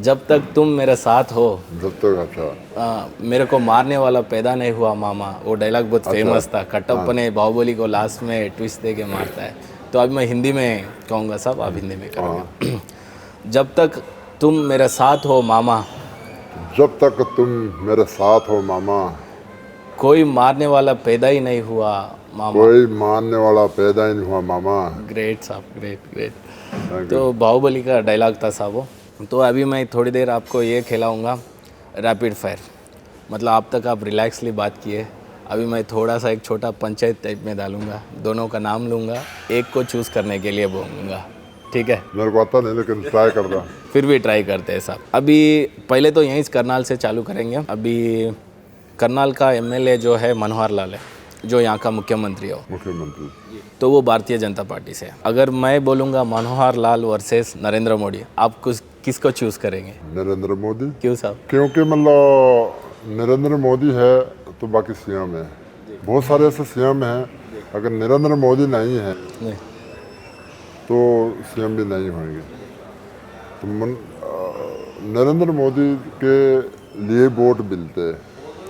जब तक तुम मेरे साथ हो, जब तक, अच्छा मेरे को मारने वाला पैदा नहीं हुआ मामा. वो डायलॉग बहुत फेमस था. कटप्पा ने बाहुबली को लास्ट में ट्विस्ट दे के मारता है. तो अब मैं हिंदी में कहूँगा साहब, आप हिंदी में करोगे. जब तक तुम मेरे साथ हो मामा, जब तक तुम मेरे साथ हो मामा, कोई मारने वाला पैदा ही नहीं हुआ मामा. कोई मारने वाला पैदा ही नहीं हुआ मामा. ग्रेट साहब, ग्रेट ग्रेट. तो बाहुबली का डायलॉग था साहब वो. तो अभी मैं थोड़ी देर आपको ये खिलाऊंगा रैपिड फायर. मतलब आप तक आप रिलैक्सली बात किए. अभी मैं थोड़ा सा एक छोटा पंचायत टाइप में डालूंगा, दोनों का नाम लूँगा, एक को चूज़ करने के लिए बोलूँगा, ठीक है? मेरे को आता नहीं लेकिन ट्राई कर रहा. फिर भी ट्राई करते हैं साहब. अभी पहले तो यहीं करनाल से चालू करेंगे. अभी करनाल का एमएलए जो है मनोहर लाल है, जो यहाँ का मुख्यमंत्री हो. मुख्यमंत्री तो वो भारतीय जनता पार्टी से. अगर मैं बोलूँगा मनोहर लाल वर्सेस नरेंद्र मोदी, आप किसको चूज़ करेंगे? नरेंद्र मोदी. क्यों साहब? क्योंकि मतलब नरेंद्र मोदी है तो बाकी सीएम है. बहुत सारे ऐसे सीएम हैं, अगर नरेंद्र मोदी नहीं है नहीं. तो सीएम भी नहीं होंगे. तो नरेंद्र मोदी के लिए वोट मिलते हैं,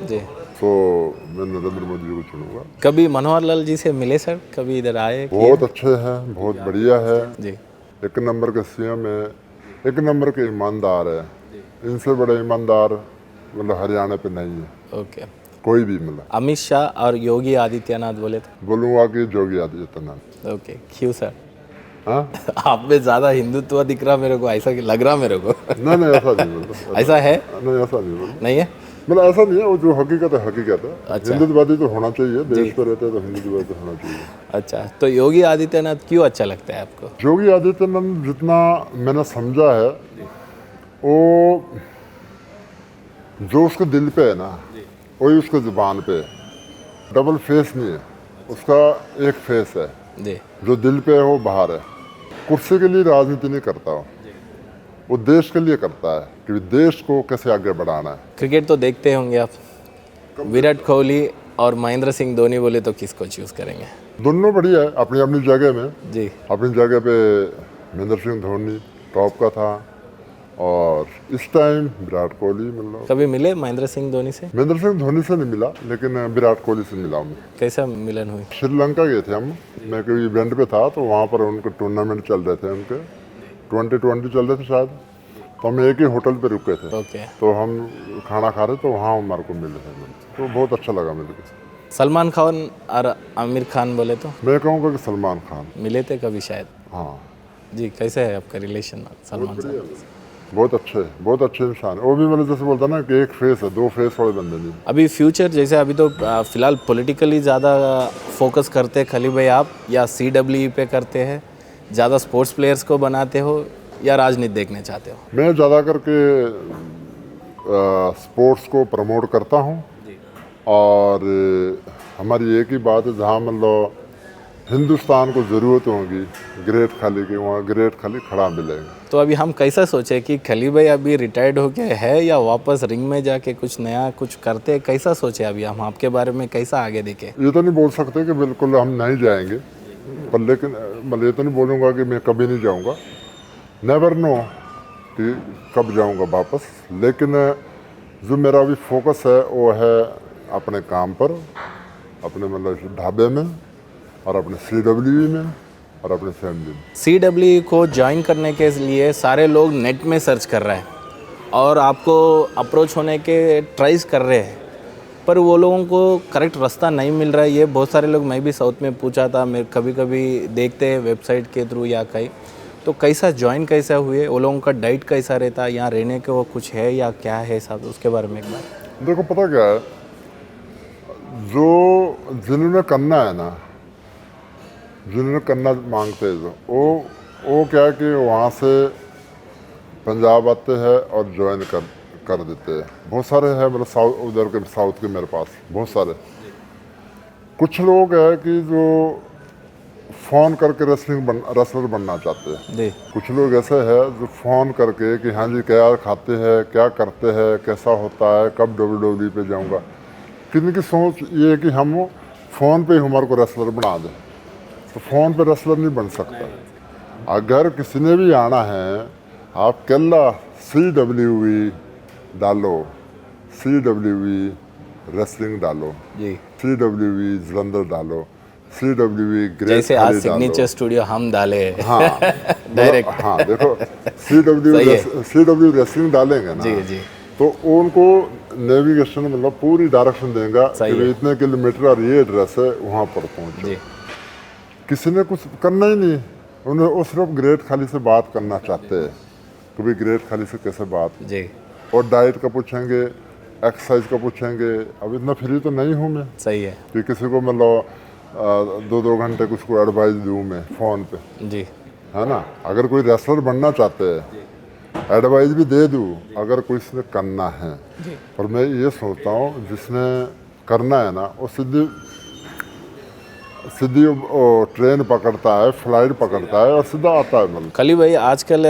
जी. तो मैं नरेंद्र मोदी को चुनूंगा. कभी मनोहर लाल जी से मिले सर? कभी इधर आए? बहुत अच्छे हैं, बहुत बढ़िया है. जी. एक नंबर के सीएम है, एक नंबर के ईमानदार है. इनसे बड़े ईमानदार मतलब हरियाणा पे नहीं है. ओके. कोई भी मतलब. अमित शाह और योगी आदित्यनाथ बोले तो? बोलूँगा कि योगी आदित्यनाथ. ओके. क्यों सर? हाँ, आप में ज़्यादा हिंदुत्व दिख रहा मेरे को, ऐसा लग रहा मेरे को. नहीं ऐसा नहीं बोलता. ऐसा है? नहीं ऐसा नहीं बोलता. नहीं है? मतलब ऐसा नहीं है, वो जो हकीकत है हकीकत है. अच्छा. हिंदुत्ववादी तो होना चाहिए, देश पे रहते हैं तो हिंदुत्ववादी तो होना चाहिए. अच्छा. तो योगी आदित्यनाथ क्यों अच्छा लगता है आपको? योगी आदित्यनाथ जितना मैंने समझा है, वो जो उसके दिल पे है ना, वही उसके जुबान पे है. डबल फेस नहीं है उसका, एक फेस है. जी. जो दिल पे है वो बाहर है. कुर्सी के लिए राजनीति नहीं करता वो देश के लिए करता है कि देश को कैसे आगे बढ़ाना है. क्रिकेट तो देखते होंगे आप. विराट कोहली और महेंद्र सिंह धोनी बोले तो किसको चूज़ करेंगे? दोनों बढ़िया है अपनी अपनी जगह में. जी. अपनी जगह पे महेंद्र सिंह धोनी टॉप का था, और इस टाइम विराट कोहली. मतलब कभी मिले महेंद्र सिंह धोनी से? महेंद्र सिंह धोनी से नहीं मिला, लेकिन विराट कोहली से मिला हूँ. कैसा मिलन हुई? श्रीलंका गए थे हम. मैं कोई इवेंट पे था, तो वहाँ पर उनके टूर्नामेंट चल रहे थे, उनके 2020 चल रहे थे शायद. तो हम एक ही होटल पे रुके थे, ओके। तो हम खाना खा रहे तो वहाँ हमारे को मिले थे, तो बहुत अच्छा लगा मिल के। सलमान खान और आमिर खान बोले तो मैं कहूँगा कि सलमान खान। मिले थे कभी शायद? हाँ, जी, कैसे है आपका रिलेशन सलमान साहब? बहुत अच्छे इंसान है वो भी। मतलब जैसे बोलता ना कि एक फेस है, दो फेस वाले बंदे नहीं। अभी फ्यूचर जैसे अभी तो फिलहाल पॉलिटिकली ज़्यादा फोकस करते हैं खली भाई आप, या CWE पे करते हैं, ज़्यादा स्पोर्ट्स प्लेयर्स को बनाते हो या राजनीति देखने चाहते हो? मैं ज़्यादा करके स्पोर्ट्स को प्रमोट करता हूँ, और हमारी एक ही बात है, जहाँ मतलब हिंदुस्तान को ज़रूरत होगी ग्रेट खली की, वहाँ ग्रेट खली खड़ा मिलेगा। तो अभी हम कैसा सोचे कि खली भाई अभी रिटायर्ड होके है या वापस रिंग में जाके कुछ नया कुछ करते हैं, कैसा सोचे अभी हम आपके बारे में, कैसा आगे देखें? ये तो नहीं बोल सकते कि बिल्कुल हम नहीं जाएंगे, पर लेकिन मैं ये तो नहीं बोलूँगा कि मैं कभी नहीं जाऊँगा। नेवर नो कि कब जाऊँगा वापस, लेकिन जो मेरा अभी फोकस है वो है अपने काम पर, अपने मतलब ढाबे में, और अपने CWE में, और अपने फैमिली में। CWE को ज्वाइन करने के लिए सारे लोग नेट में सर्च कर रहे हैं और आपको अप्रोच होने के ट्राइज कर रहे हैं, पर वो लोगों को करेक्ट रास्ता नहीं मिल रहा है। ये बहुत सारे लोग, मैं भी साउथ में पूछा था, मैं कभी कभी देखते हैं वेबसाइट के थ्रू या कहीं, तो कैसा ज्वाइन कैसा हुए, वो लोगों का डाइट कैसा रहता है, यहाँ रहने के वो कुछ है या क्या है साहब, उसके बारे में एक बार। देखो पता क्या है, जो जिन्होंने करना है ना, जिन्होंने करना मांगते हैं, जो वो क्या है कि वहाँ से पंजाब आते हैं और ज्वाइन कर देते हैं। बहुत सारे हैं, मतलब उधर के साउथ के मेरे पास बहुत सारे। कुछ लोग हैं कि जो फ़ोन करके रेसलर बनना चाहते हैं। जी, कुछ लोग ऐसे हैं जो फ़ोन करके कि हाँ जी क्या खाते हैं, क्या करते हैं, कैसा होता है, कब WWE पे जाऊंगा। किसी की सोच ये है कि हम फ़ोन पे ही हमारे को रेसलर बना दें, तो फ़ोन पे रेसलर नहीं बन सकता। अगर किसी ने भी आना है, आप केला CWE डालो, CWE रेसलिंग डालो, जी, CWE जलंधर डालो, CWE ग्रेट जैसे आज खली डालो। सिग्नेचर स्टूडियो हम डाले हाँ डायरेक्ट। हाँ देखो, CW रेसलिंग डालेंगे ना, जी जी, तो उनको नेविगेशन मतलब पूरी डायरेक्शन देगा सही कि है। इतने किलोमीटर और ये एड्रेस है, वहाँ पर पहुँचो। जी, किसी ने कुछ करना ही नहीं, उन्हें वो सिर्फ ग्रेट खाली से बात करना चाहते हैं कि भाई ग्रेट खाली से कैसे बात, जी, और डाइट का पूछेंगे, एक्सरसाइज का पूछेंगे। अब इतना फ्री तो नहीं हूँ मैं सही है। कि किसी को मतलब 2-2 घंटे कुछ को एडवाइस दूँ मैं फ़ोन पे, जी, है ना। अगर कोई रेसलर बनना चाहते हैं, एडवाइस भी दे दूँ अगर कोई इसने करना है। पर मैं ये सोचता हूँ जिसने करना है ना, वो सीधी वो ट्रेन पकड़ता है, फ्लाइट पकड़ता है और सीधा आता है। मतलब खली भाई, आजकल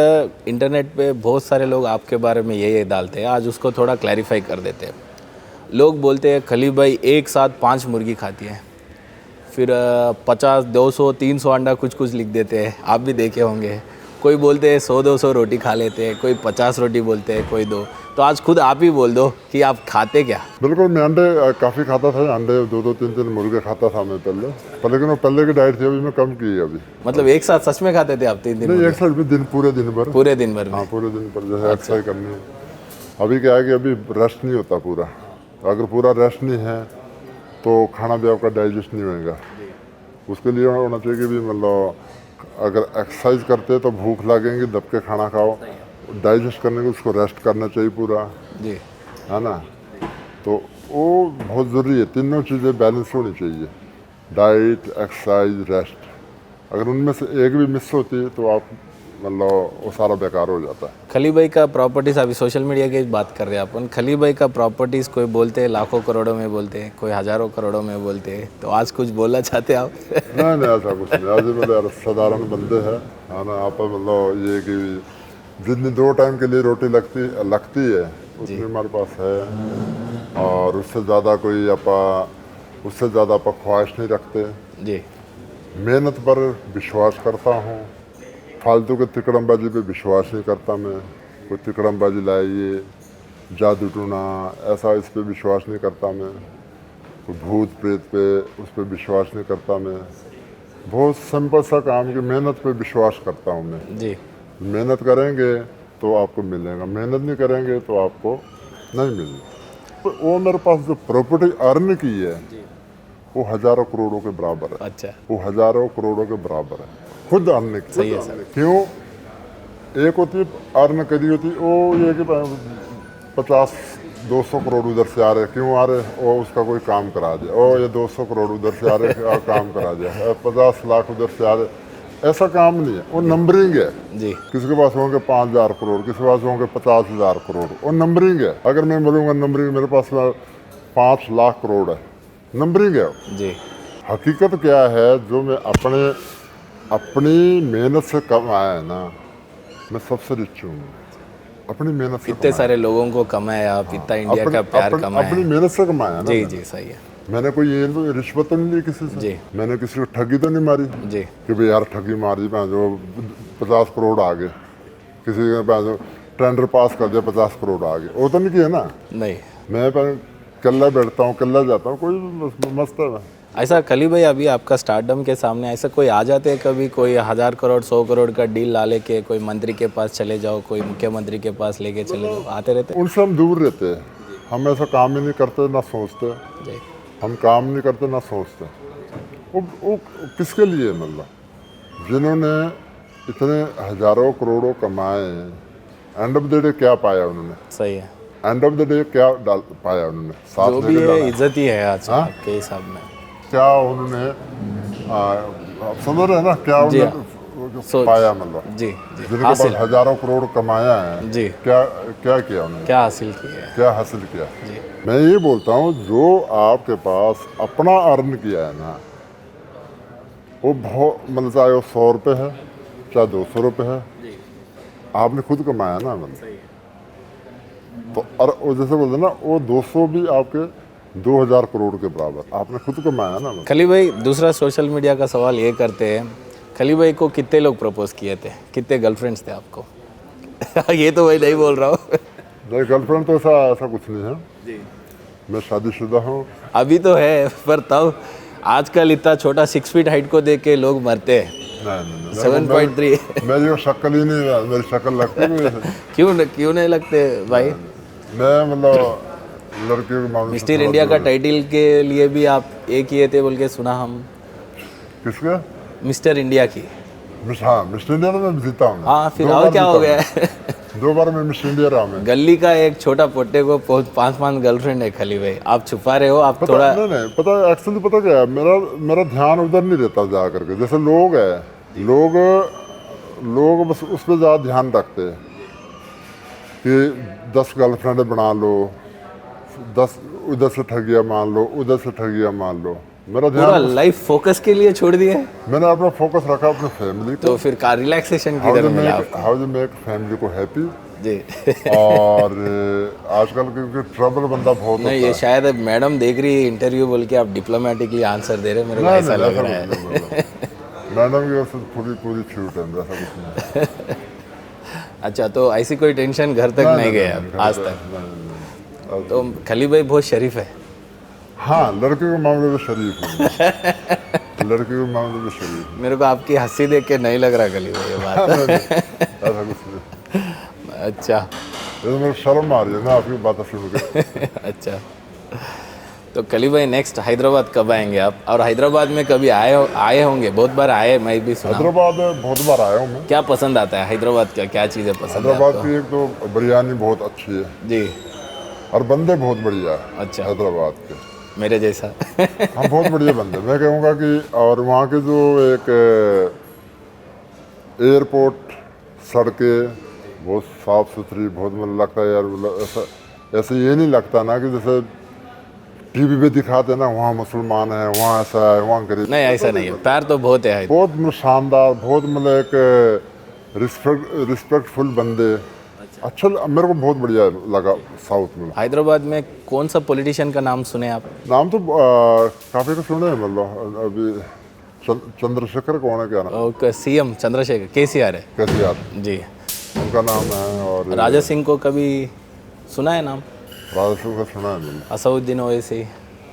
इंटरनेट पे बहुत सारे लोग आपके बारे में ये डालते हैं, आज उसको थोड़ा क्लैरिफाई कर देते हैं। लोग बोलते हैं खली भाई एक साथ 5 मुर्गी खाती है, फिर 50, 200, 300 अंडा कुछ लिख देते हैं, आप भी देखे होंगे। कोई बोलते हैं 100-200 रोटी खा लेते हैं, कोई 50 रोटी बोलते हैं, कोई 2। तो आज खुद आप ही बोल दो कि आप खाते क्या? बिल्कुल, मैं अंडे काफ़ी खाता था, अंडे 2-2, 3-3 मुर्गे खाता था मैं पहले, पर लेकिन वो पहले की डाइट थी, अभी मैं कम की है अभी। मतलब एक साथ सच में खाते थे आप 3 दिन? नहीं, एक साथ भी दिन, पूरे दिन भर। पूरे दिन भर में? हाँ, पूरे दिन पर जैसे एक्सरसाइज करनी है। अभी क्या है कि अभी रेस्ट नहीं होता पूरा, अगर पूरा रेस्ट नहीं है तो खाना भी आपका डाइजेस्ट नहीं होएगा। उसके लिए होना चाहिए कि भी मतलब अगर एक्सरसाइज करते हैं तो भूख लगेंगी, दब के खाना खाओ, डाइजेस्ट करने को उसको रेस्ट करना चाहिए पूरा, जी, है ना। तो वो बहुत ज़रूरी है, तीनों चीज़ें बैलेंस होनी चाहिए, डाइट, एक्सरसाइज, रेस्ट। अगर उनमें से एक भी मिस होती है तो आप मतलब वो सारा बेकार हो जाता है। खली भाई का प्रॉपर्टीज़, अभी सोशल मीडिया की बात कर रहे हैं अपन, खली भाई का प्रॉपर्टीज़ कोई बोलते हैं लाखों करोड़ों में बोलते हैं, कोई हज़ारों करोड़ों में बोलते हैं, तो आज कुछ बोलना चाहते हैं आप? नहीं, ऐसा कुछ नहीं। आज मतलब साधारण बंदे हैं, है ना। आप मतलब ये कि जितनी 2 टाइम के लिए रोटी लगती है उतनी हमारे पास है, और उससे ज़्यादा आप ख्वाहिश नहीं रखते। जी, मेहनत पर विश्वास करता हूँ, फालतू के तिकड़मबाजी पे विश्वास नहीं करता मैं। कोई तिकड़मबाजी लाइए, जादू टूना, ऐसा इस पे विश्वास नहीं करता मैं। कोई भूत प्रेत पे, उस पर विश्वास नहीं करता मैं। बहुत सिंपल सा काम कि मेहनत पे विश्वास करता हूँ मैं। जी, मेहनत करेंगे तो आपको मिलेगा, मेहनत नहीं करेंगे तो आपको नहीं मिलेगा। तो वो मेरे पास जो प्रॉपर्टी अर्न की है वो हजारों करोड़ों के बराबर है। अच्छा, वो हजारों करोड़ों के बराबर है, खुद अर्न की। सही है सर। क्यों? एक होती अर्न करी होती वो ये कि 50-200 करोड़ उधर से आ रहे, क्यों आ रहे? और उसका कोई काम करा दिया, और ये 200 करोड़ उधर से आ रहे काम करा दिया, 50 लाख उधर से आ रहे, ऐसा काम नहीं है। वो नंबरिंग है। जी, किसी के पास होंगे 5000 करोड़, किसी के पास होंगे 50,000 करोड़, वो नंबरिंग है। अगर मैं बोलूँगा नंबरिंग मेरे पास 5 लाख करोड़ है, नंबरिंग है। जी, हकीकत क्या है? जो मैं अपनी मेहनत से कमाया है ना, मैं सबसे रिच हूँ। अपनी मेहनत से इतने सारे लोगों को कमाया आप, इतना इंडिया का प्यार कमाया अपनी है। मेहनत से कमाया है ना। जी जी, सही है। मैंने कोई ये तो रिश्वत तो नहीं ली किसी से। जी। मैंने किसी को ठगी तो नहीं मारी जी, कि भाई यार ठगी मार दी, जो 50 करोड़ आ गए, किसी का जो टेंडर पास कर दिया 50 करोड़ आ गए, वो तो नहीं किया ना। नहीं। मैं कल्ला बैठता हूँ, कल्ला जाता हूँ, कोई मस्त है। ऐसा खली भाई, अभी आपका स्टारडम के सामने ऐसा कोई आ जाते हैं कभी, कोई 1000 करोड़ 100 करोड़ का डील ला लेके, कोई मंत्री के पास चले जाओ, कोई मुख्यमंत्री के पास लेके चले जाओ, आते रहते हैं? उनसे हम दूर रहते हैं। हम ऐसा काम ही नहीं करते, ना सोचते। जी, हम काम नहीं करते ना सोचते। वो किसके लिए? मतलब जिन्होंने इतने हजारों करोड़ों कमाए, एंड ऑफ द डे क्या पाया उन्होंने? सही है। एंड ऑफ द डे क्या पाया उन्होंने? साथ जो भी लेके है डाला। इज्जत ही है आज आपके हिसाब में। क्या उन्होंने आप समझ रहे हैं ना? क्या जी, उन्होंने पाया? मतलब जी जी, जिनके पास हासिल। हजारों करोड़ कमाया है, जी, क्या क्या किया उन्होंने? क्या हासिल किया है? क्या हासिल किया? जी, मैं ये बोलता हूँ, जो आपके पास अपना अर्न किया है ना, वो बहुत, मतलब चाहे वो 100 रुपये है, चाहे 200 रुपये है, आपने खुद कमाया ना। मतलब तो और वो जैसे बोलते ना, वो 200 भी आपके 2000 करोड़ के बराबर आपने खुद कमाया ना। मतलब खली भाई, दूसरा सोशल मीडिया का सवाल ये करते हैं, खली भाई को कितने लोग प्रपोज किए थे, कितने गर्लफ्रेंड्स थे आपको? ये तो भाई नहीं बोल रहा हूँ। नहीं, गर्लफ्रेंड तो ऐसा कुछ नहीं है जी, मैं शादीशुदा हूँ। अभी तो है, पर तब आजकल इतना छोटा 6 फीट हाइट को देख के लोग मरते हैं। नहीं 7.3 मेरी शक्ल ही नहीं है, मेरी शक्ल लगती है। क्यों नहीं लगते भाई? मैं मतलब लड़कियों के मामले मिस्टर इंडिया का टाइटल के लिए भी आप एक किए थे बोल के सुना हम। किसके? मिस्टर इंडिया की। हाँ, मिस्टर इंडिया तो मैं जीता हूँ। हाँ, फिर और क्या हो गया? 2 बार मैं मिस्टर इंडिया रहा मैं। गली का एक छोटा पोटे को 5 गर्लफ्रेंड है खली भाई, आप छुपा रहे हो, आप पता थोड़ा। नहीं पता, एक्चुअली पता क्या है, मेरा ध्यान उधर नहीं रहता जा करके। जैसे लोग है, लोग बस उस पर ज़्यादा ध्यान रखते हैं कि 10 गर्लफ्रेंड बना लो, 10 उधर से ठगिया मान लो, उधर से ठगिया मान लो। मेरा पूरा ध्यान, लाइफ फोकस के लिए छोड़ दिए, मैंने अपना फोकस रखा अपने फैमिली को। तो फिर का रिलैक्सेशन किधर मिला आपको? हाउ टू मेक फैमिली को हैप्पी। जी। और आजकल क्योंकि ट्रबल बंदा बहुत नहीं, होता ये है। शायद मैडम देख रही है इंटरव्यू बोल के आप डिप्लोमेटिकली आंसर दे रहे हो, मेरे को नहीं, ऐसा नहीं, लग रहा है। कुछ नहीं बोला। मैडम की ओर से पूरी छूट है, ऐसा कुछ नहीं। अच्छा, तो ऐसी कोई टेंशन घर तक नहीं गया आज तक? नहीं। तो खली भाई बहुत शरीफ है। हाँ, लड़के के मामले में शरीफ हूँ। लड़के के मामले में शरीफ हूँ। मेरे को आपकी हंसी देख के नहीं लग रहा खली भाई ये बात। ऐसा कुछ नहीं। अच्छा। ये तो मेरे शर्म आ रही है ना आपकी बातें सुन के। अच्छा, तो खली भाई नेक्स्ट हैदराबाद कब आएंगे आप? और हैदराबाद में कभी आए होंगे, बहुत बार आए, मैं भी सुना। हैदराबाद बहुत बार आया हूँ मैं। क्या पसंद आता है हैदराबाद का, क्या चीज़ें पसंद है हैदराबाद आपको? की एक तो बिरयानी बहुत अच्छी है जी। और बंदे बहुत बढ़िया है। अच्छा। हैदराबाद के मेरे जैसा। हम बहुत बढ़िया बंदे, मैं कहूँगा कि। और वहाँ के जो एक एयरपोर्ट, सड़कें बहुत साफ़ सुथरी, बहुत मन लगता है यार। मतलब ऐसे ये नहीं लगता ना कि जैसे टीवी पे दिखाते ना, वहाँ मुसलमान है, वहाँ ऐसा है, वहाँ गरीब। नहीं, ऐसा नहीं है, प्यार तो बहुत है। बहुत मतलब शानदार, बहुत मतलब एक रिस्पेक्टफुल बंदे। अच्छा, मेरे को बहुत बढ़िया लगा साउथ में। हैदराबाद में कौन सा पॉलिटिशियन का नाम सुने आप? नाम तो काफ़ी को सुने हैं। मतलब अभी चंद्रशेखर कौन है, क्या नाम? सीएम चंद्रशेखर, केसीआर है। केसीआर जी। उनका नाम है। और राजा सिंह को कभी सुना है नाम? राजा सिंह का सुना है मैंने। असउद्दीन ओवैसी।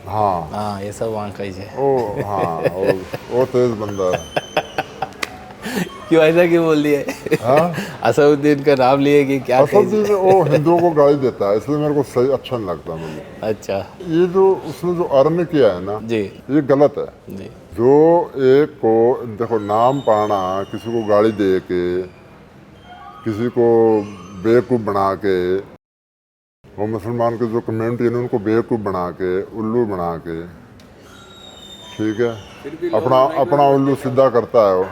हाँ हाँ, ये सब वहाँ का ही है। ओ हाँ, वो तेज बंदा है। क्यों ऐसा क्यों बोल दिए? हाँ असदुद्दीन का नाम लिए कि क्या? असदुद्दीन वो हिंदुओं को गाली देता है, इसलिए मेरे को सही अच्छा नहीं लगता मुझे। अच्छा ये जो उसने जो अर्न किया है ना, जी ये गलत है। जी जो एक को देखो नाम पाना, किसी को गाली दे के, किसी को बेवकूफ़ बना के, वो मुसलमान के जो कम्युनिटी है उनको बेवकूफ़ बना के, उल्लू बना के, ठीक है, अपना उल्लू सीधा करता है वो।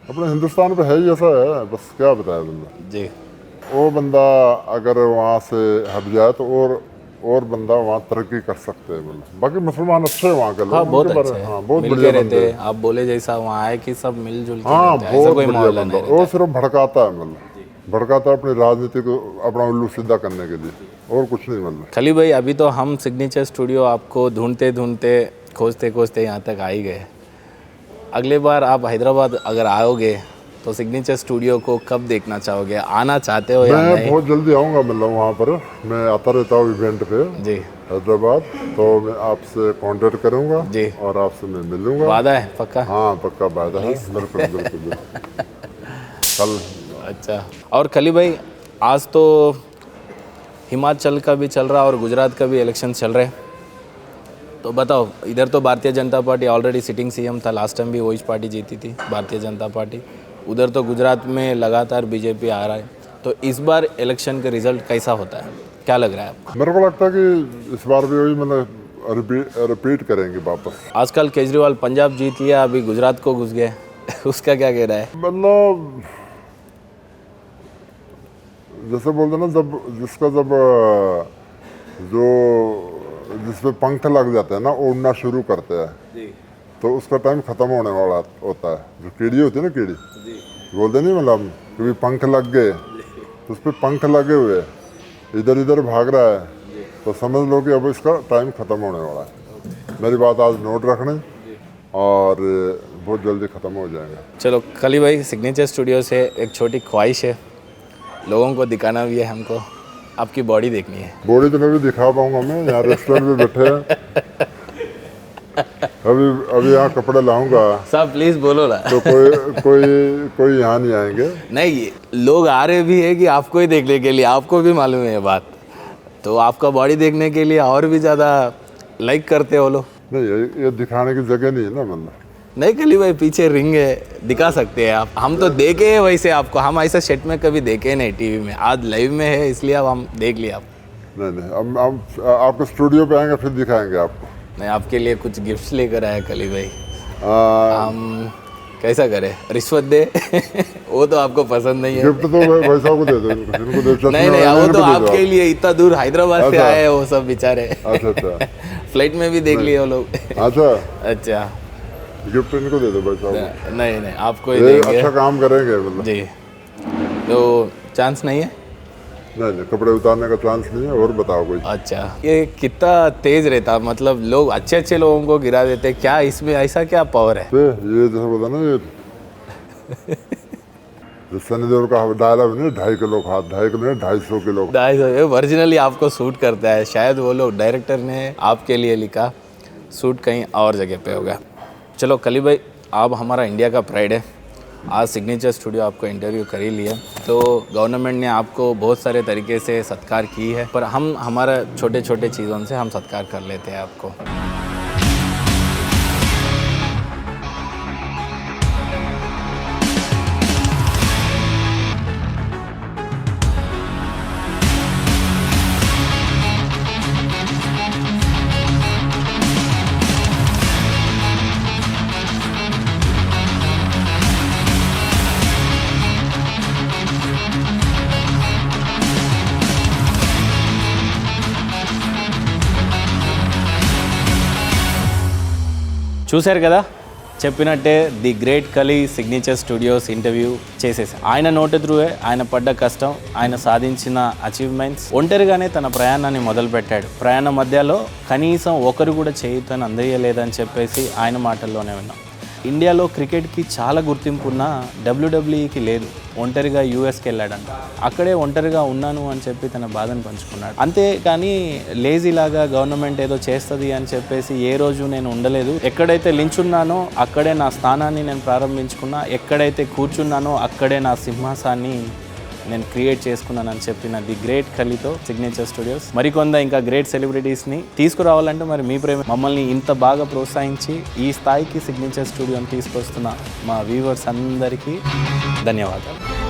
अपने हिंदुस्तान पे है ही ऐसा है, बस क्या बताया बंदा। जी वो बंदा अगर वहाँ से हट जाए तो और बंदा वहाँ तरक्की कर सकते हैं बंदा। बाकी मुसलमान अच्छे हैं वहाँ के लोग, हाँ बहुत उनके अच्छे बारे- हैं, हाँ बहुत मिल के बढ़िया रहते बंदे हैं। हैं। आप बोले जैसा वहाँ है कि सब मिलजुल के हाँ रहते हैं, ऐसा बहुत कोई बढ़िया माहौल बंदा। नहीं वो रहता। सिर्फ भड़काता है, मतलब भड़काता है अपनी राजनीति को, अपना उल्लू सीधा करने के लिए, और कुछ नहीं मतलब। खली भाई अभी तो हम सिग्नेचर स्टूडियो आपको ढूंढते ढूंढते खोजते खोजते यहाँ तक आ ही गए। अगले बार आप हैदराबाद अगर आओगे तो सिग्नेचर स्टूडियो को कब देखना चाहोगे? आना चाहते हो या मैं नहीं? बहुत जल्दी आऊँगा, मतलब वहाँ पर मैं आता रहता हूँ इवेंट पे जी हैदराबाद, तो मैं आपसे कांटेक्ट करूँगा जी और आपसे मैं मिलूँगा। वादा है पक्का? हाँ पक्का वादा है, बिल्कुल बिल्कुल बिल्कुल। कल अच्छा। और खली भाई आज तो हिमाचल का भी चल रहा और गुजरात का भी इलेक्शन चल रहे हैं, तो बताओ, इधर तो Bharatiya Janata party already sitting CM था, लास्ट टाइम भी वही पार्टी जीती थी, भारतीय जनता पार्टी। उधर तो गुजरात में लगातार बीजेपी आ रहा है, तो इस बार इलेक्शन का रिजल्ट कैसा होता है, क्या लग रहा है आपको? मेरे को लगता है कि इस बार भी वही मतलब रिपीट करेंगे वापस। आजकल केजरीवाल पंजाब जीत लिया, अभी गुजरात को घुस गए उसका क्या कह रहा है? मतलब जैसे बोलते ना, जब जो जिसपे पंख लग जाते हैं ना, उड़ना शुरू करते हैं, तो उसका टाइम खत्म होने वाला होता है। जो कीड़ी होती है ना, कीड़ी बोलते नहीं, मतलब कभी पंख लग गए तो उस पर पंख लगे हुए इधर इधर भाग रहा है, तो समझ लो कि अब इसका टाइम खत्म होने वाला है। मेरी बात आज नोट रखना, और बहुत जल्दी ख़त्म हो जाएगा। चलो खली भाई, सिग्नेचर स्टूडियो से एक छोटी ख्वाहिश है, लोगों को दिखाना भी है हमको, आपकी बॉडी देखनी है। बॉडी तो मैं भी दिखा पाऊंगा, मैं यहाँ रेस्टोरेंट में बैठे हैं, अभी यहाँ कपड़े लाऊंगा साहब प्लीज़ बोलो ना। तो कोई यहाँ नहीं आएंगे। नहीं, लोग आ रहे भी है कि आपको ही देखने के लिए, आपको भी मालूम है ये बात, तो आपका बॉडी देखने के लिए और भी ज़्यादा लाइक करते हो लोग। नहीं, ये दिखाने की जगह नहीं है ना, मतलब नहीं खली भाई, पीछे रिंग है, दिखा सकते हैं आप, हम तो देखे हैं वैसे आपको, हम ऐसा सेट में कभी देखे नहीं टीवी में, आज लाइव में है इसलिए अब हम देख लिया आप। नहीं, अब आपके स्टूडियो पे आएंगे फिर दिखाएंगे आपको। मैं आपके लिए कुछ गिफ्ट्स लेकर आया खली भाई, हम कैसा करें, रिश्वत दे वो तो आपको पसंद नहीं है। गिफ्ट तो भाई साहब को दे दो, इनको दे दो। नहीं वो तो आपके लिए, इतना दूर हैदराबाद से आए हैं वो सब बेचारे। अच्छा फ्लाइट में भी देख लिए वो लोग। अच्छा गिफ्ट इनको दे दो भाई साहब। नहीं आपको ही ये देंगे। अच्छा काम करेंगे मतलब। जी, तो चांस नहीं है? नहीं, कपड़े उतारने का चांस नहीं है। और बताओ कोई। अच्छा, ये कितना तेज रहता, मतलब लोग अच्छे लोगों को गिरा देते, क्या इसमें ऐसा क्या पावर है? ये जैसे बोला ना, ये सनी देओल का डायलॉग नहीं, 2.5 किलो खा, 2.5 किलो 250 किलो। 250 ओरिजिनली आपको सूट करता है, शायद वो लोग डायरेक्टर ने आपके लिए लिखा, सूट कहीं और जगह पे होगा। चलो खली भाई, आप हमारा इंडिया का प्राइड है, आज सिग्नेचर स्टूडियो आपको इंटरव्यू कर ही लिया, तो गवर्नमेंट ने आपको बहुत सारे तरीके से सत्कार की है, पर हम हमारा छोटे छोटे चीज़ों से हम सत्कार कर लेते हैं आपको। చూశారు కదా, చెప్పినట్టే the great Khali signature studios interview చేసేసాం. ఆయన నోటి త్రూవే ఆయన పడ్డ కష్టం, ఆయన సాధించిన అచీవ్మెంట్స్, ఒంటరిగానే తన ప్రయాణాన్ని మొదలుపెట్టాడు. ప్రయాణ మధ్యలో కనీసం ఒకరు కూడా చేయుతని అందజేయలేదని చెప్పేసి ఆయన మాటల్లోనే విన్నాం. ఇండియాలో క్రికెట్కి చాలా గుర్తింపు ఉన్న డబ్ల్యూడబ్ల్యూఈకి లేదు. ఒంటరిగా యూఎస్కి వెళ్ళాడంట. అక్కడే ఒంటరిగా ఉన్నాను అని చెప్పి తన బాధను పంచుకున్నాడు. అంతే కానీ లేజీ లాగా గవర్నమెంట్ ఏదో చేస్తుంది అని చెప్పేసి ఏ రోజు నేను ఉండలేదు. ఎక్కడైతే లించున్నానో అక్కడే నా స్థానాన్ని నేను ప్రారంభించుకున్నా, ఎక్కడైతే కూర్చున్నానో అక్కడే నా సింహాసాన్ని నేను క్రియేట్ చేసుకున్నానని చెప్పిన ది గ్రేట్ ఖలీతో సిగ్నేచర్ స్టూడియోస్ ఇంకా గ్రేట్ సెలబ్రిటీస్ని తీసుకురావాలంటే మరి మీ ప్రేమ మమ్మల్ని ఇంత బాగా ప్రోత్సహించి ఈ స్థాయికి సిగ్నేచర్ స్టూడియోని తీసుకొస్తున్న మా వ్యూవర్స్ అందరికీ ధన్యవాదాలు.